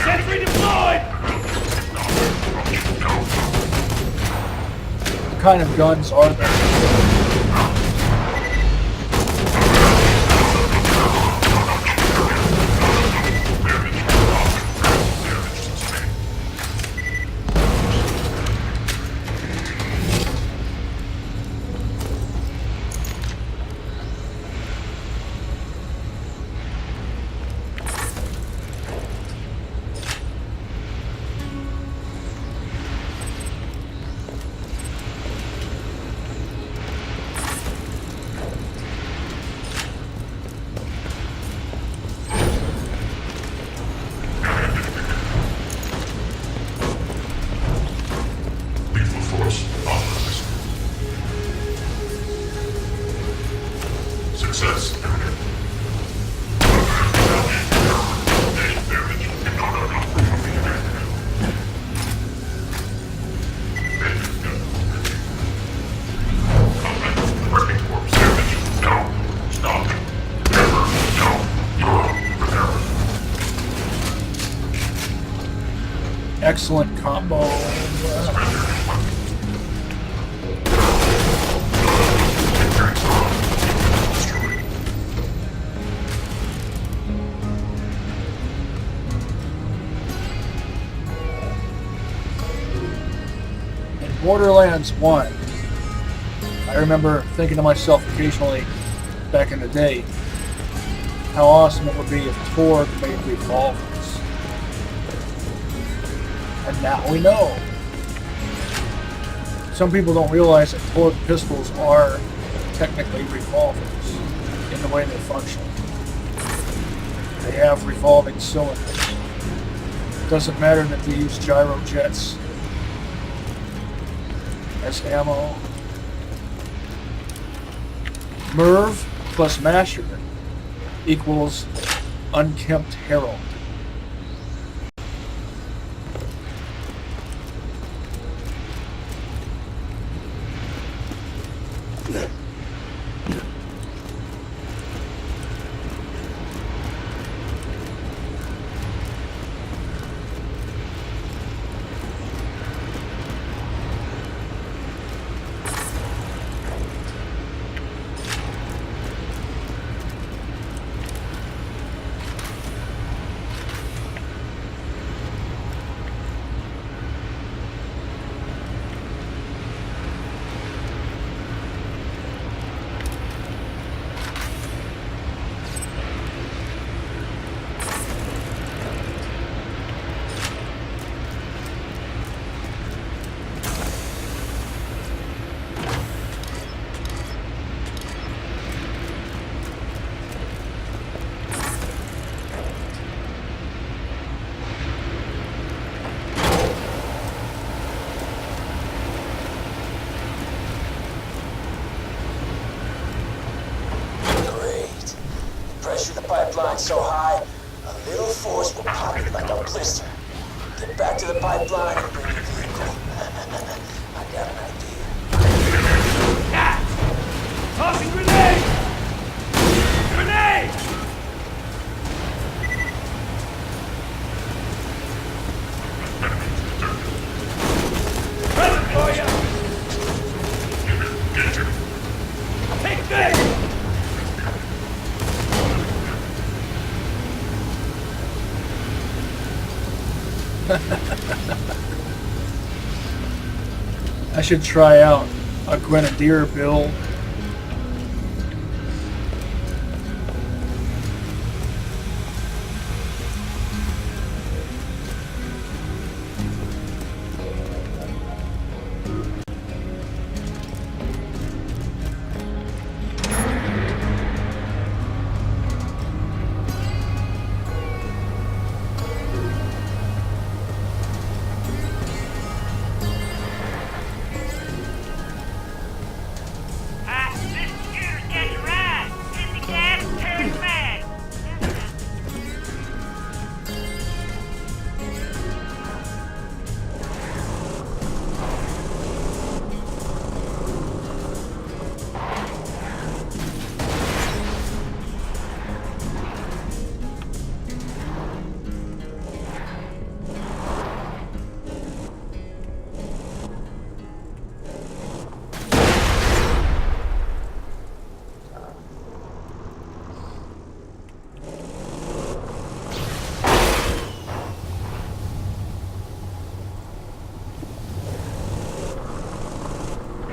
Sentry deployed! What kind of guns are there? Success. Excellent combo. In Borderlands 1, I remember thinking to myself occasionally back in the day how awesome it would be if Torg made revolvers. And now we know. Some people don't realize that Torg pistols are technically revolvers in the way they function. They have revolving cylinders. It doesn't matter that they use gyro jets as ammo. Merv plus Masher equals Unkempt Herald. Pipeline so high, a little force will pop it like a blister. Get back to the pipeline and bring your vehicle. I got an idea. Tossing grenade! Grenade! Present for you! Take this! I should try out a Grenadier build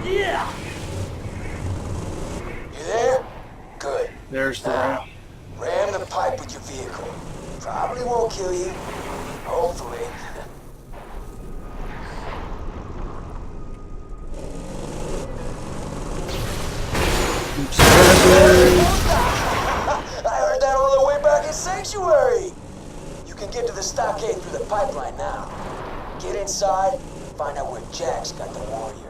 Yeah. You there? Good. There's the ramp. Ram the pipe with your vehicle. Probably won't kill you. Hopefully. I heard that all the way back in Sanctuary. You can get to the stockade through the pipeline now. Get inside, find out where Jack's got the warrior.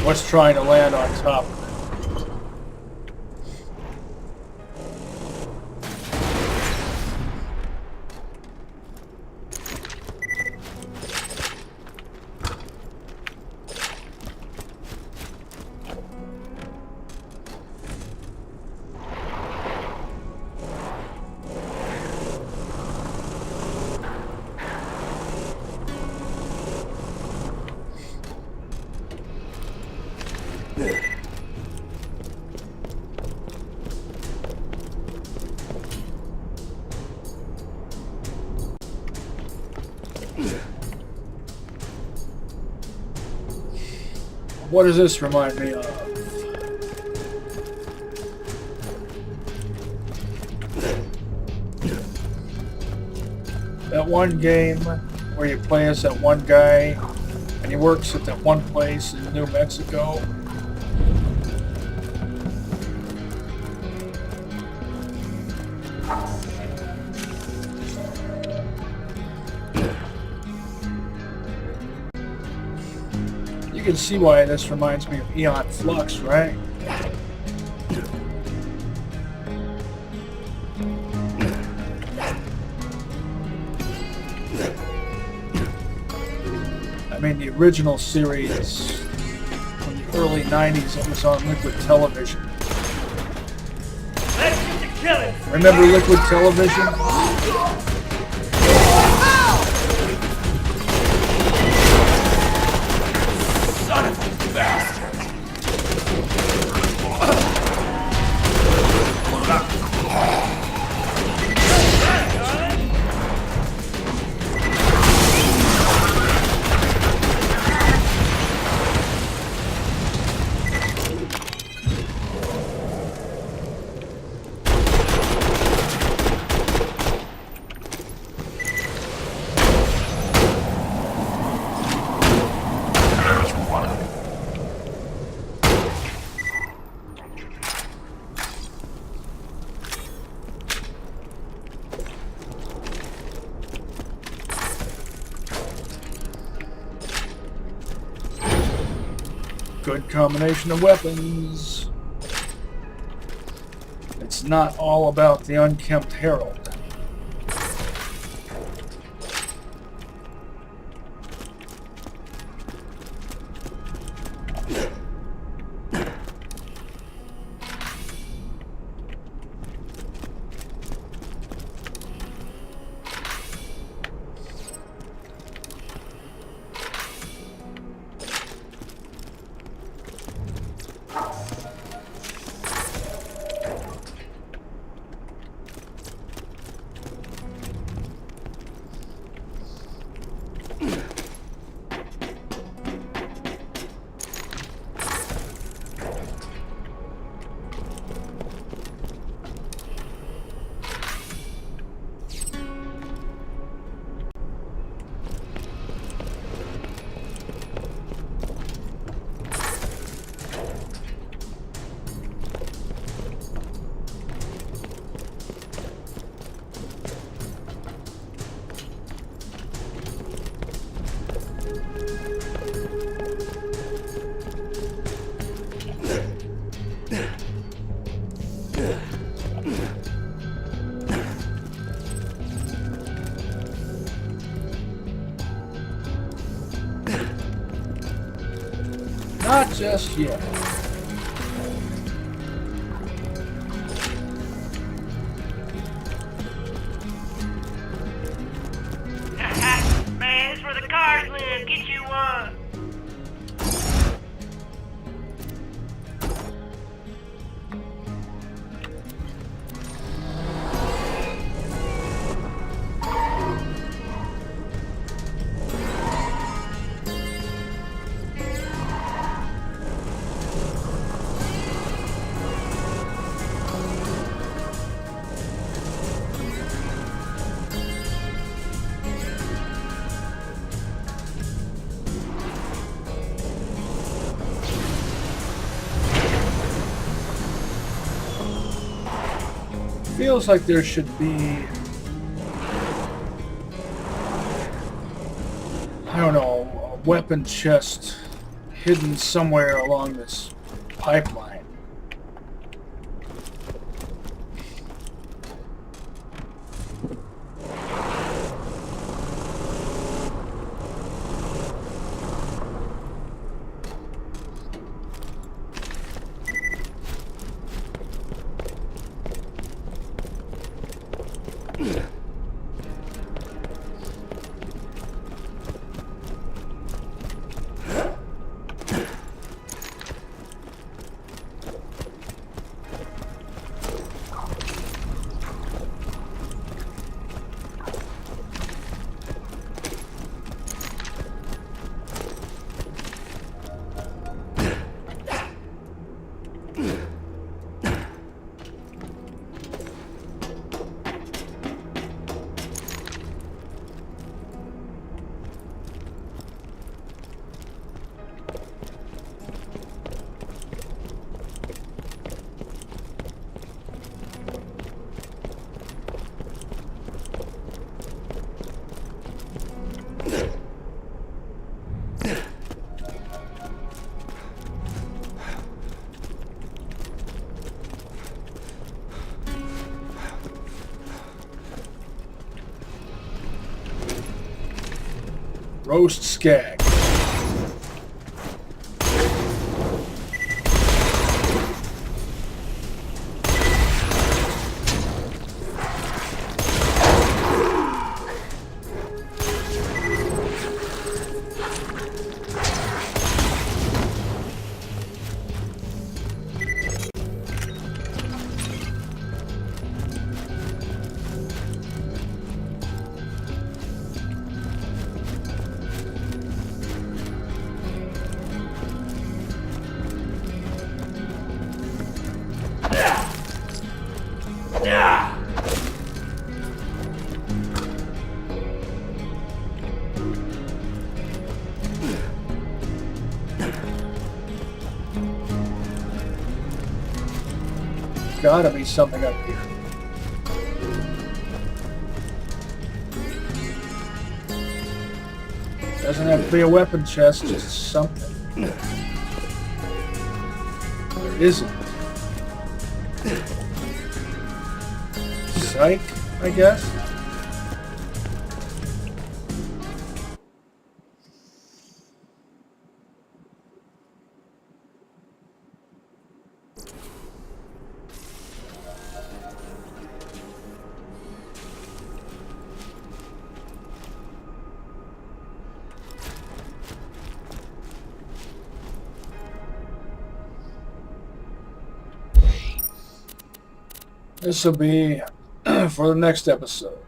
What's trying to land on top of it? What does this remind me of? That one game where you play as that one guy and he works at that one place in New Mexico. You can see why this reminds me of Eon Flux, right? I mean, the original series from the early 90s, it was on Liquid Television. Let's get to killing. Remember Liquid Television? Son of a bastard. Good combination of weapons. It's not all about the unkempt Herald. Not just yet. Man, this is where the cars live. Get you one. feels like there should be, I don't know, a weapon chest hidden somewhere along this pipeline. Roast skag. Gotta be something up here. Doesn't have to be a weapon chest, just something. There isn't. Psych, I guess. This will be for the next episode.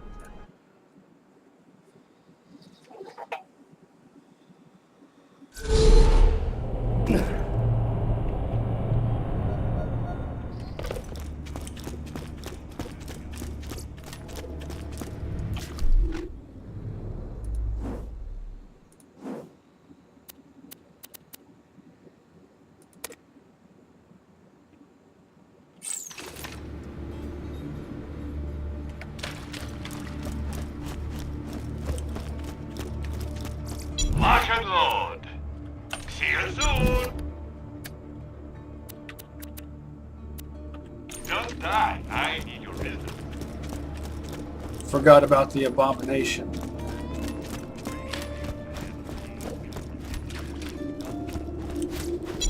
Lock and load. See you soon. Don't die. I need your rhythm. Forgot about the abomination.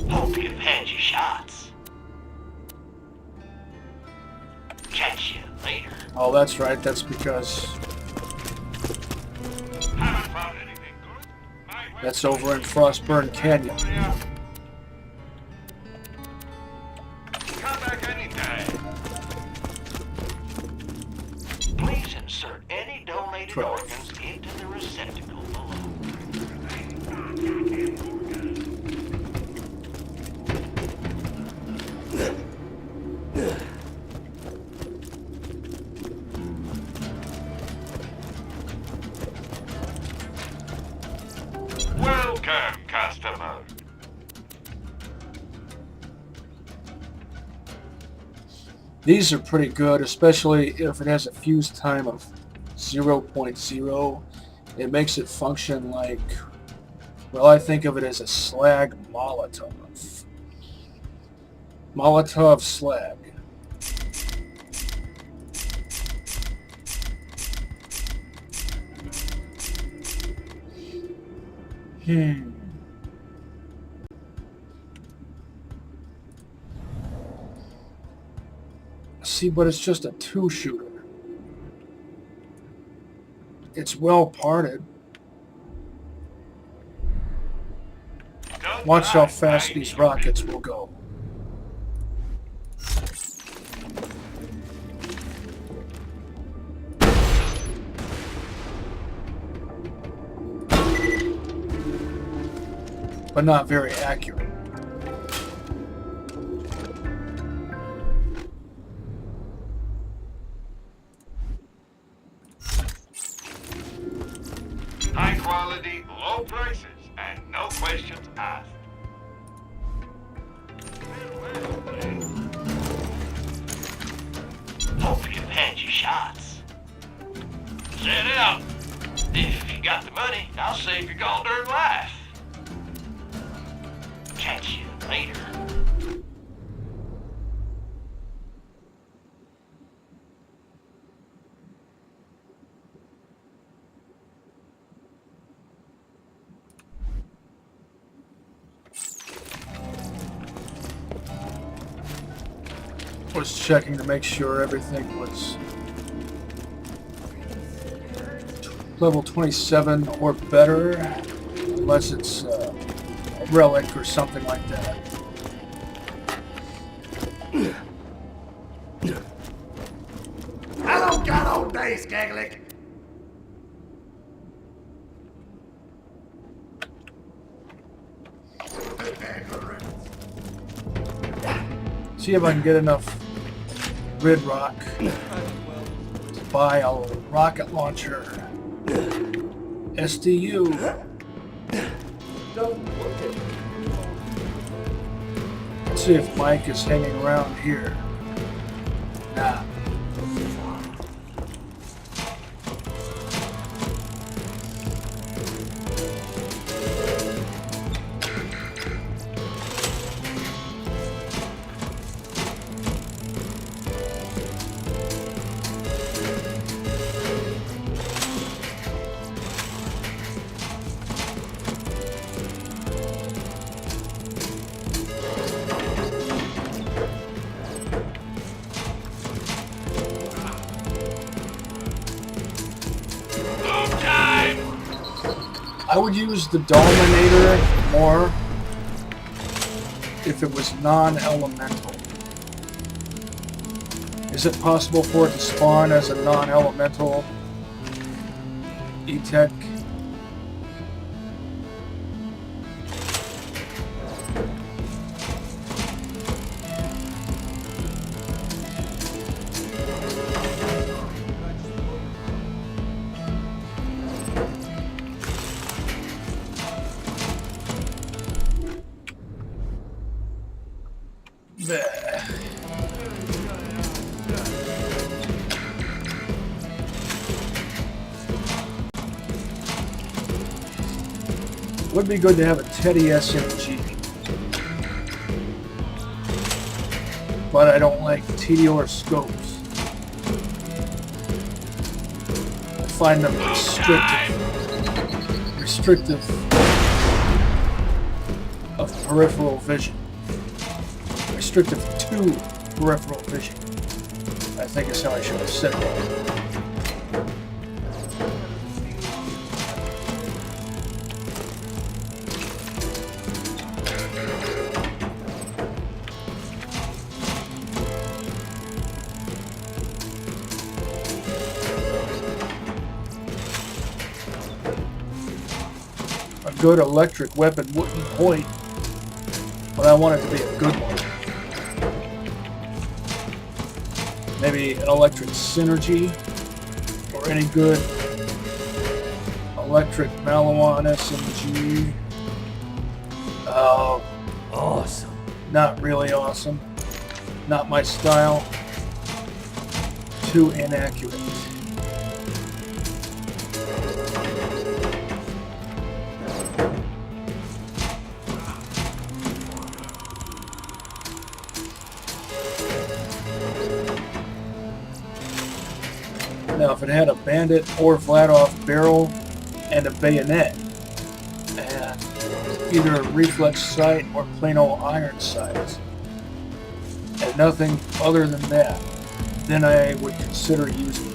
Hope you've had your shots. Catch you later. Oh, that's right. That's because Haven't found anything good. that's over in Frostburn Canyon. Come back anytime. Please insert any donated organs into the receptacle below. Welcome, customer. These are pretty good, especially if it has a fuse time of 0.0. It makes it function like, well, I think of it as a slag Molotov. Molotov slag. See, but it's just a 2-shooter. It's well parted. Watch how fast these rockets will go. But not very accurate. High quality, low prices, and no questions asked. Hope we can hand you shots. Set out. If you got the money, I'll save your goddamn life. Catch you later. Was checking to make sure everything was level 27 or better, unless it's a relic or something like that. I don't got all day, Skaglik. See if I can get enough rid rock to buy a rocket launcher. SDU. Let's see if Mike is hanging around here. Nah. I would use the Dominator more if it was non-elemental. Is it possible for it to spawn as a non-elemental E-Tech? Would be good to have a Teddy SMG, but I don't like TDR scopes. I find them restrictive of peripheral vision. Restrictive to peripheral vision, I think is how I should have said that. A good electric weapon wouldn't point, but I want it to be a good one. Maybe an electric synergy, or any good electric Malawan SMG. Awesome. Not really awesome. Not my style. too inaccurate. Now, if it had a bandit or flat-off barrel and a bayonet, and either a reflex sight or plain old iron sights, and nothing other than that, then I would consider using it.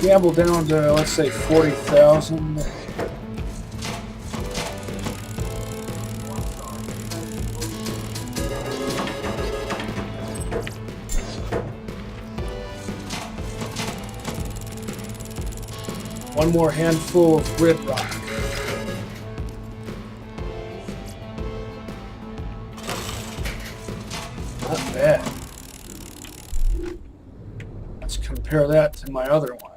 Gamble down to, let's say, 40,000. One more handful of grid rock. Not bad. Let's compare that to my other one.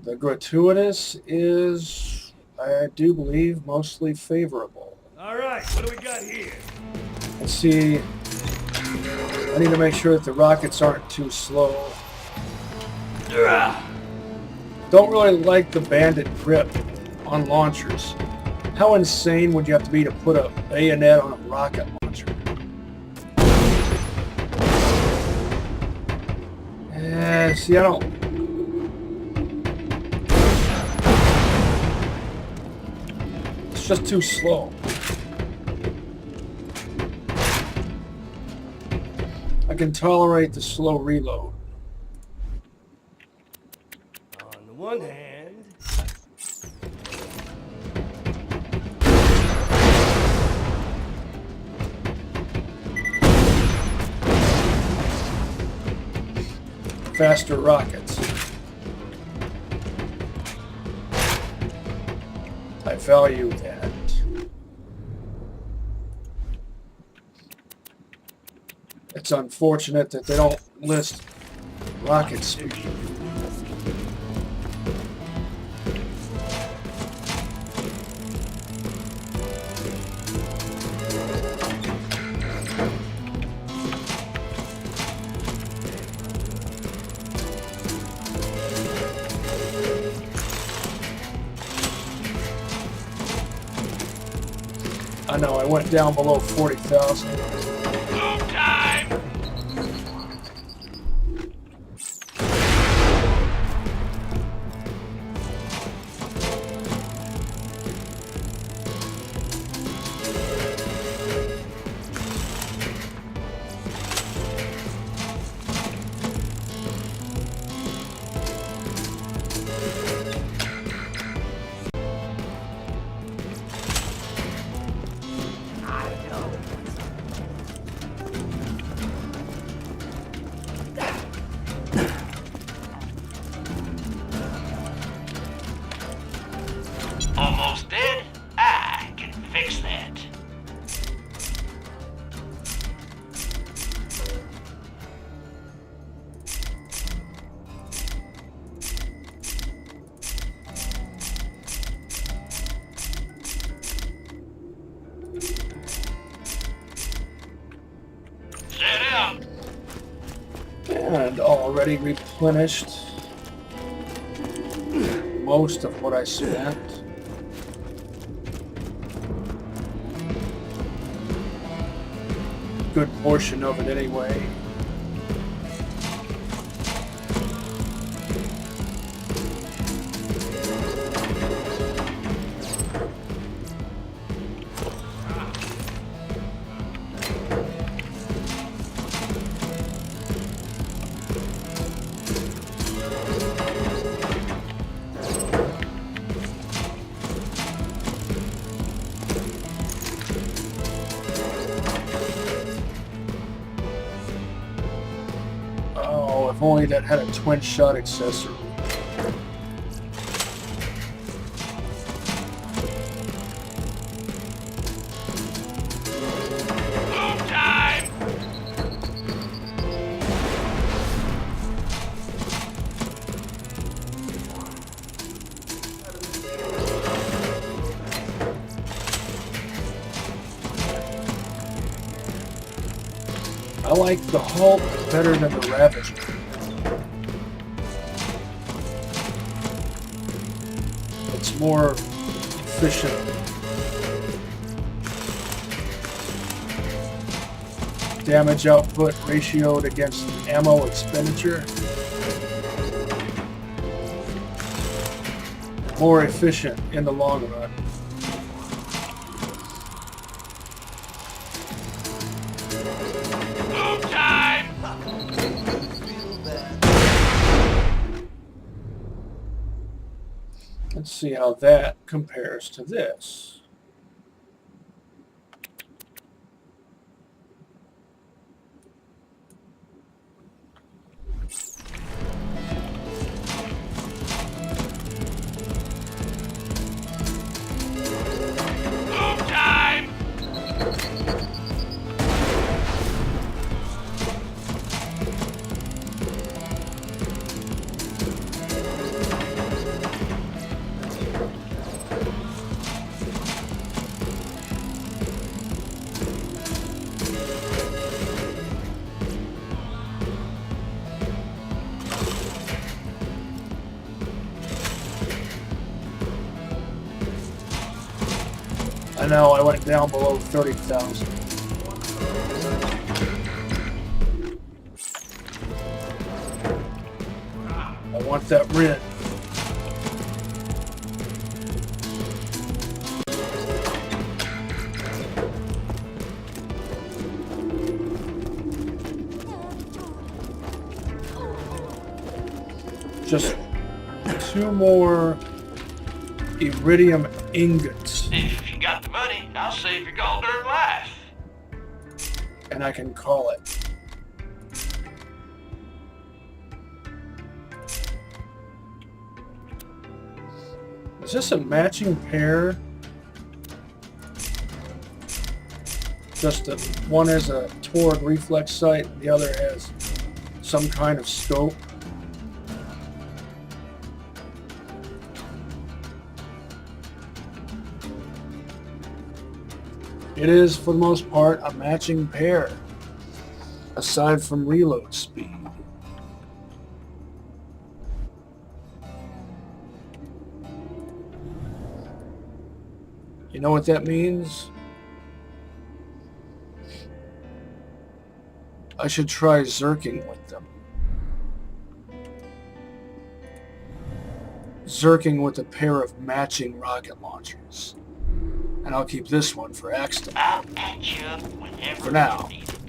The gratuitous is, I do believe, mostly favorable. All right, what do we got here? Let's see. I need to make sure that the rockets aren't too slow. Don't really like the bandit grip on launchers. How insane would you have to be to put a bayonet on a rocket launcher? See, I don't... It's just too slow. I can tolerate the slow reload. On the one hand, faster rockets. I value that. It's unfortunate that they don't list rocket speed. I know, I went down below 40,000. Almost dead? I can fix that. Set out. And already replenished most of what I spent. Good portion of it anyway. if only that had a twin shot accessory. I like the Hulk better than the Ravager. It's more efficient. Damage output ratioed against ammo expenditure. More efficient in the long run. Let's see how that compares to this. I know I went down below 30,000. I want that red. Just 2 more iridium ingots. If you got the money, I'll save your goddamn life. And I can call it. Is this a matching pair? Just that one has a Torg reflex sight, and the other has some kind of scope. It is, for the most part, a matching pair, aside from reload speed. You know what that means? I should try zerking with them. Zerking with a pair of matching rocket launchers. And I'll keep this one for Axton. I'll patch you up whenever For now. you need it.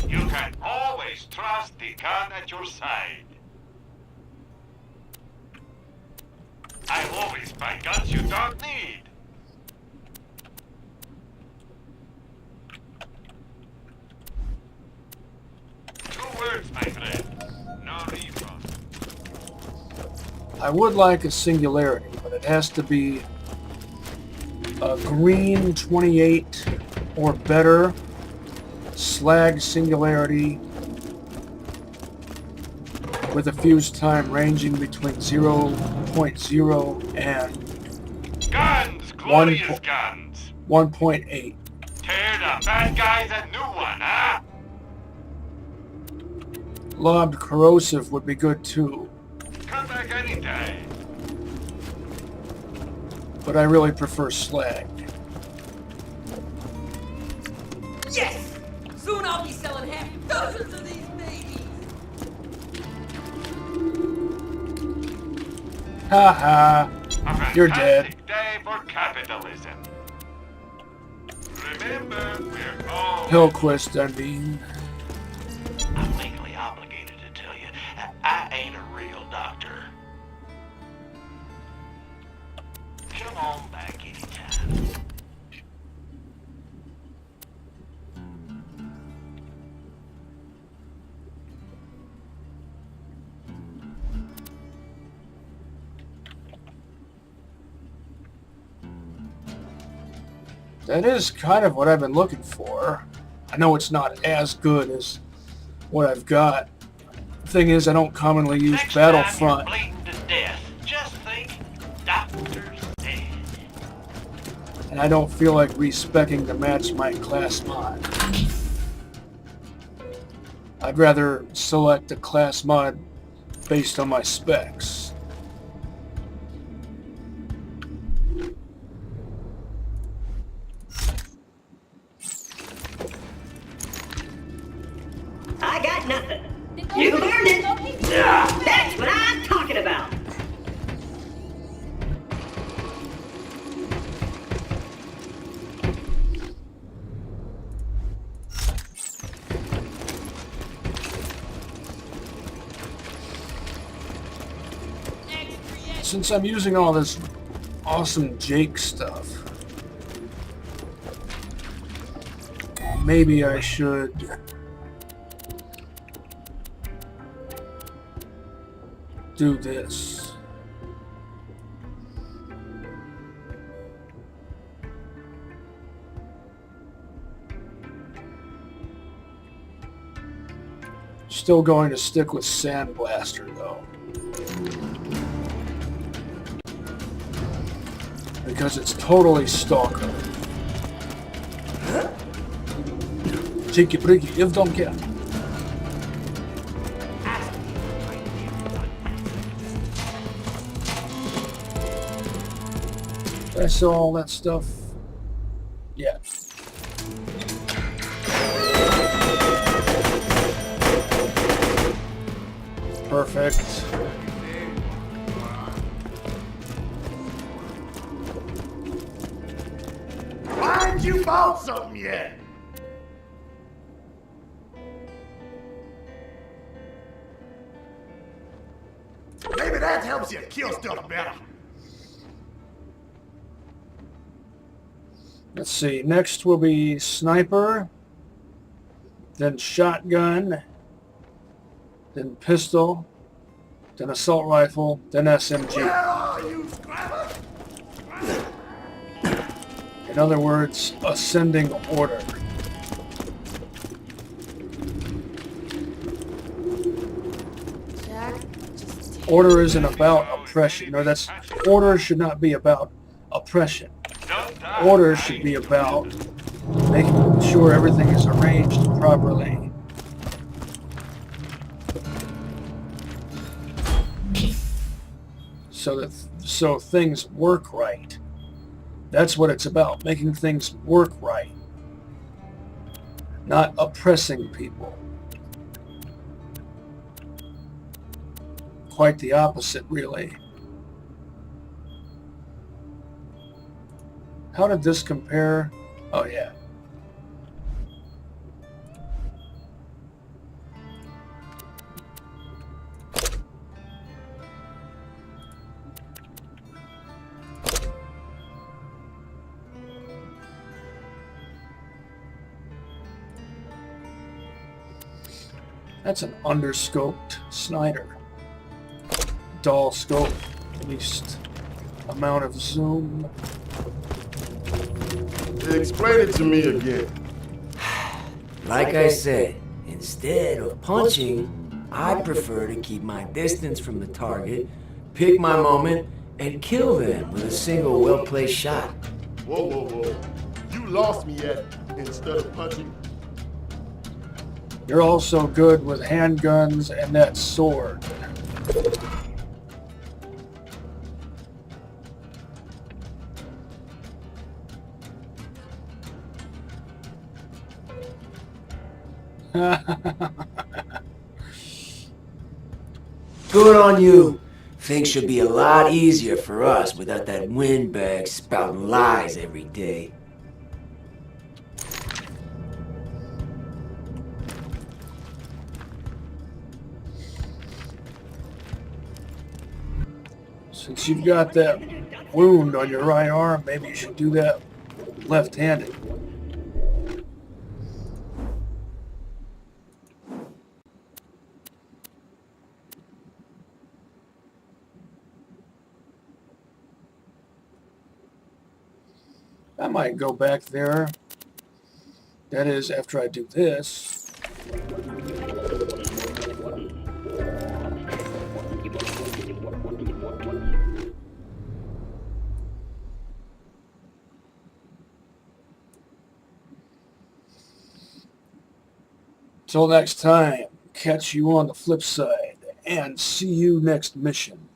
You can always trust the gun at your side. I always buy guns you don't need. Two words, my friend. No refund. I would like a singularity, but it has to be a green 28 or better slag singularity with a fuse time ranging between 0.0 and Guns! Glorious guns! 1.8. Tear the bad guys a new one, huh? Lobbed corrosive would be good too, Come back anytime. but I really prefer slag. Yes! Soon I'll be selling half dozens of these babies! Ha ha, A you're dead. fantastic day for capitalism. Remember, we're all... Hillquist, I mean. I'm legally obligated to tell you, I ain't a real doctor. Come on back anytime. That is kind of what I've been looking for. I know it's not as good as what I've got. Thing is, I don't commonly use Next time Battlefront. you're bleeding to death, just think, doctor's dead. And I don't feel like respecing to match my class mod. I'd rather select a class mod based on my specs. I got nothing. You learned it. That's what I'm talking about. Since I'm using all this awesome Jake stuff, maybe I should do this. Still going to stick with Sandblaster though. Because it's totally stalker. Cheeky breaky, if don't care. I saw all that stuff. Yeah. Perfect. Why ain't you bought something yet? Maybe that helps you kill stuff better. Let's see. Next will be sniper, then shotgun, then pistol, then assault rifle, then SMG. Where are you, Scrabber? In other words, ascending order. Order isn't about oppression. No, that's order should not be about oppression. Order should be about making sure everything is arranged properly. So things work right. That's what it's about, making things work right. Not oppressing people. Quite the opposite, really. How did this compare? Oh, yeah. That's an underscoped Snyder. Dull scope, least amount of zoom. Explain it to me again. Like I said, instead of punching, I prefer to keep my distance from the target, pick my moment, and kill them with a single well-placed shot. Whoa, whoa, whoa. You lost me at instead of punching. You're also good with handguns and that sword. Good on you. Things should be a lot easier for us without that windbag spouting lies every day. Since you've got that wound on your right arm, maybe you should do that left-handed. I might go back there. That is, after I do this. Till next time, catch you on the flip side, and see you next mission.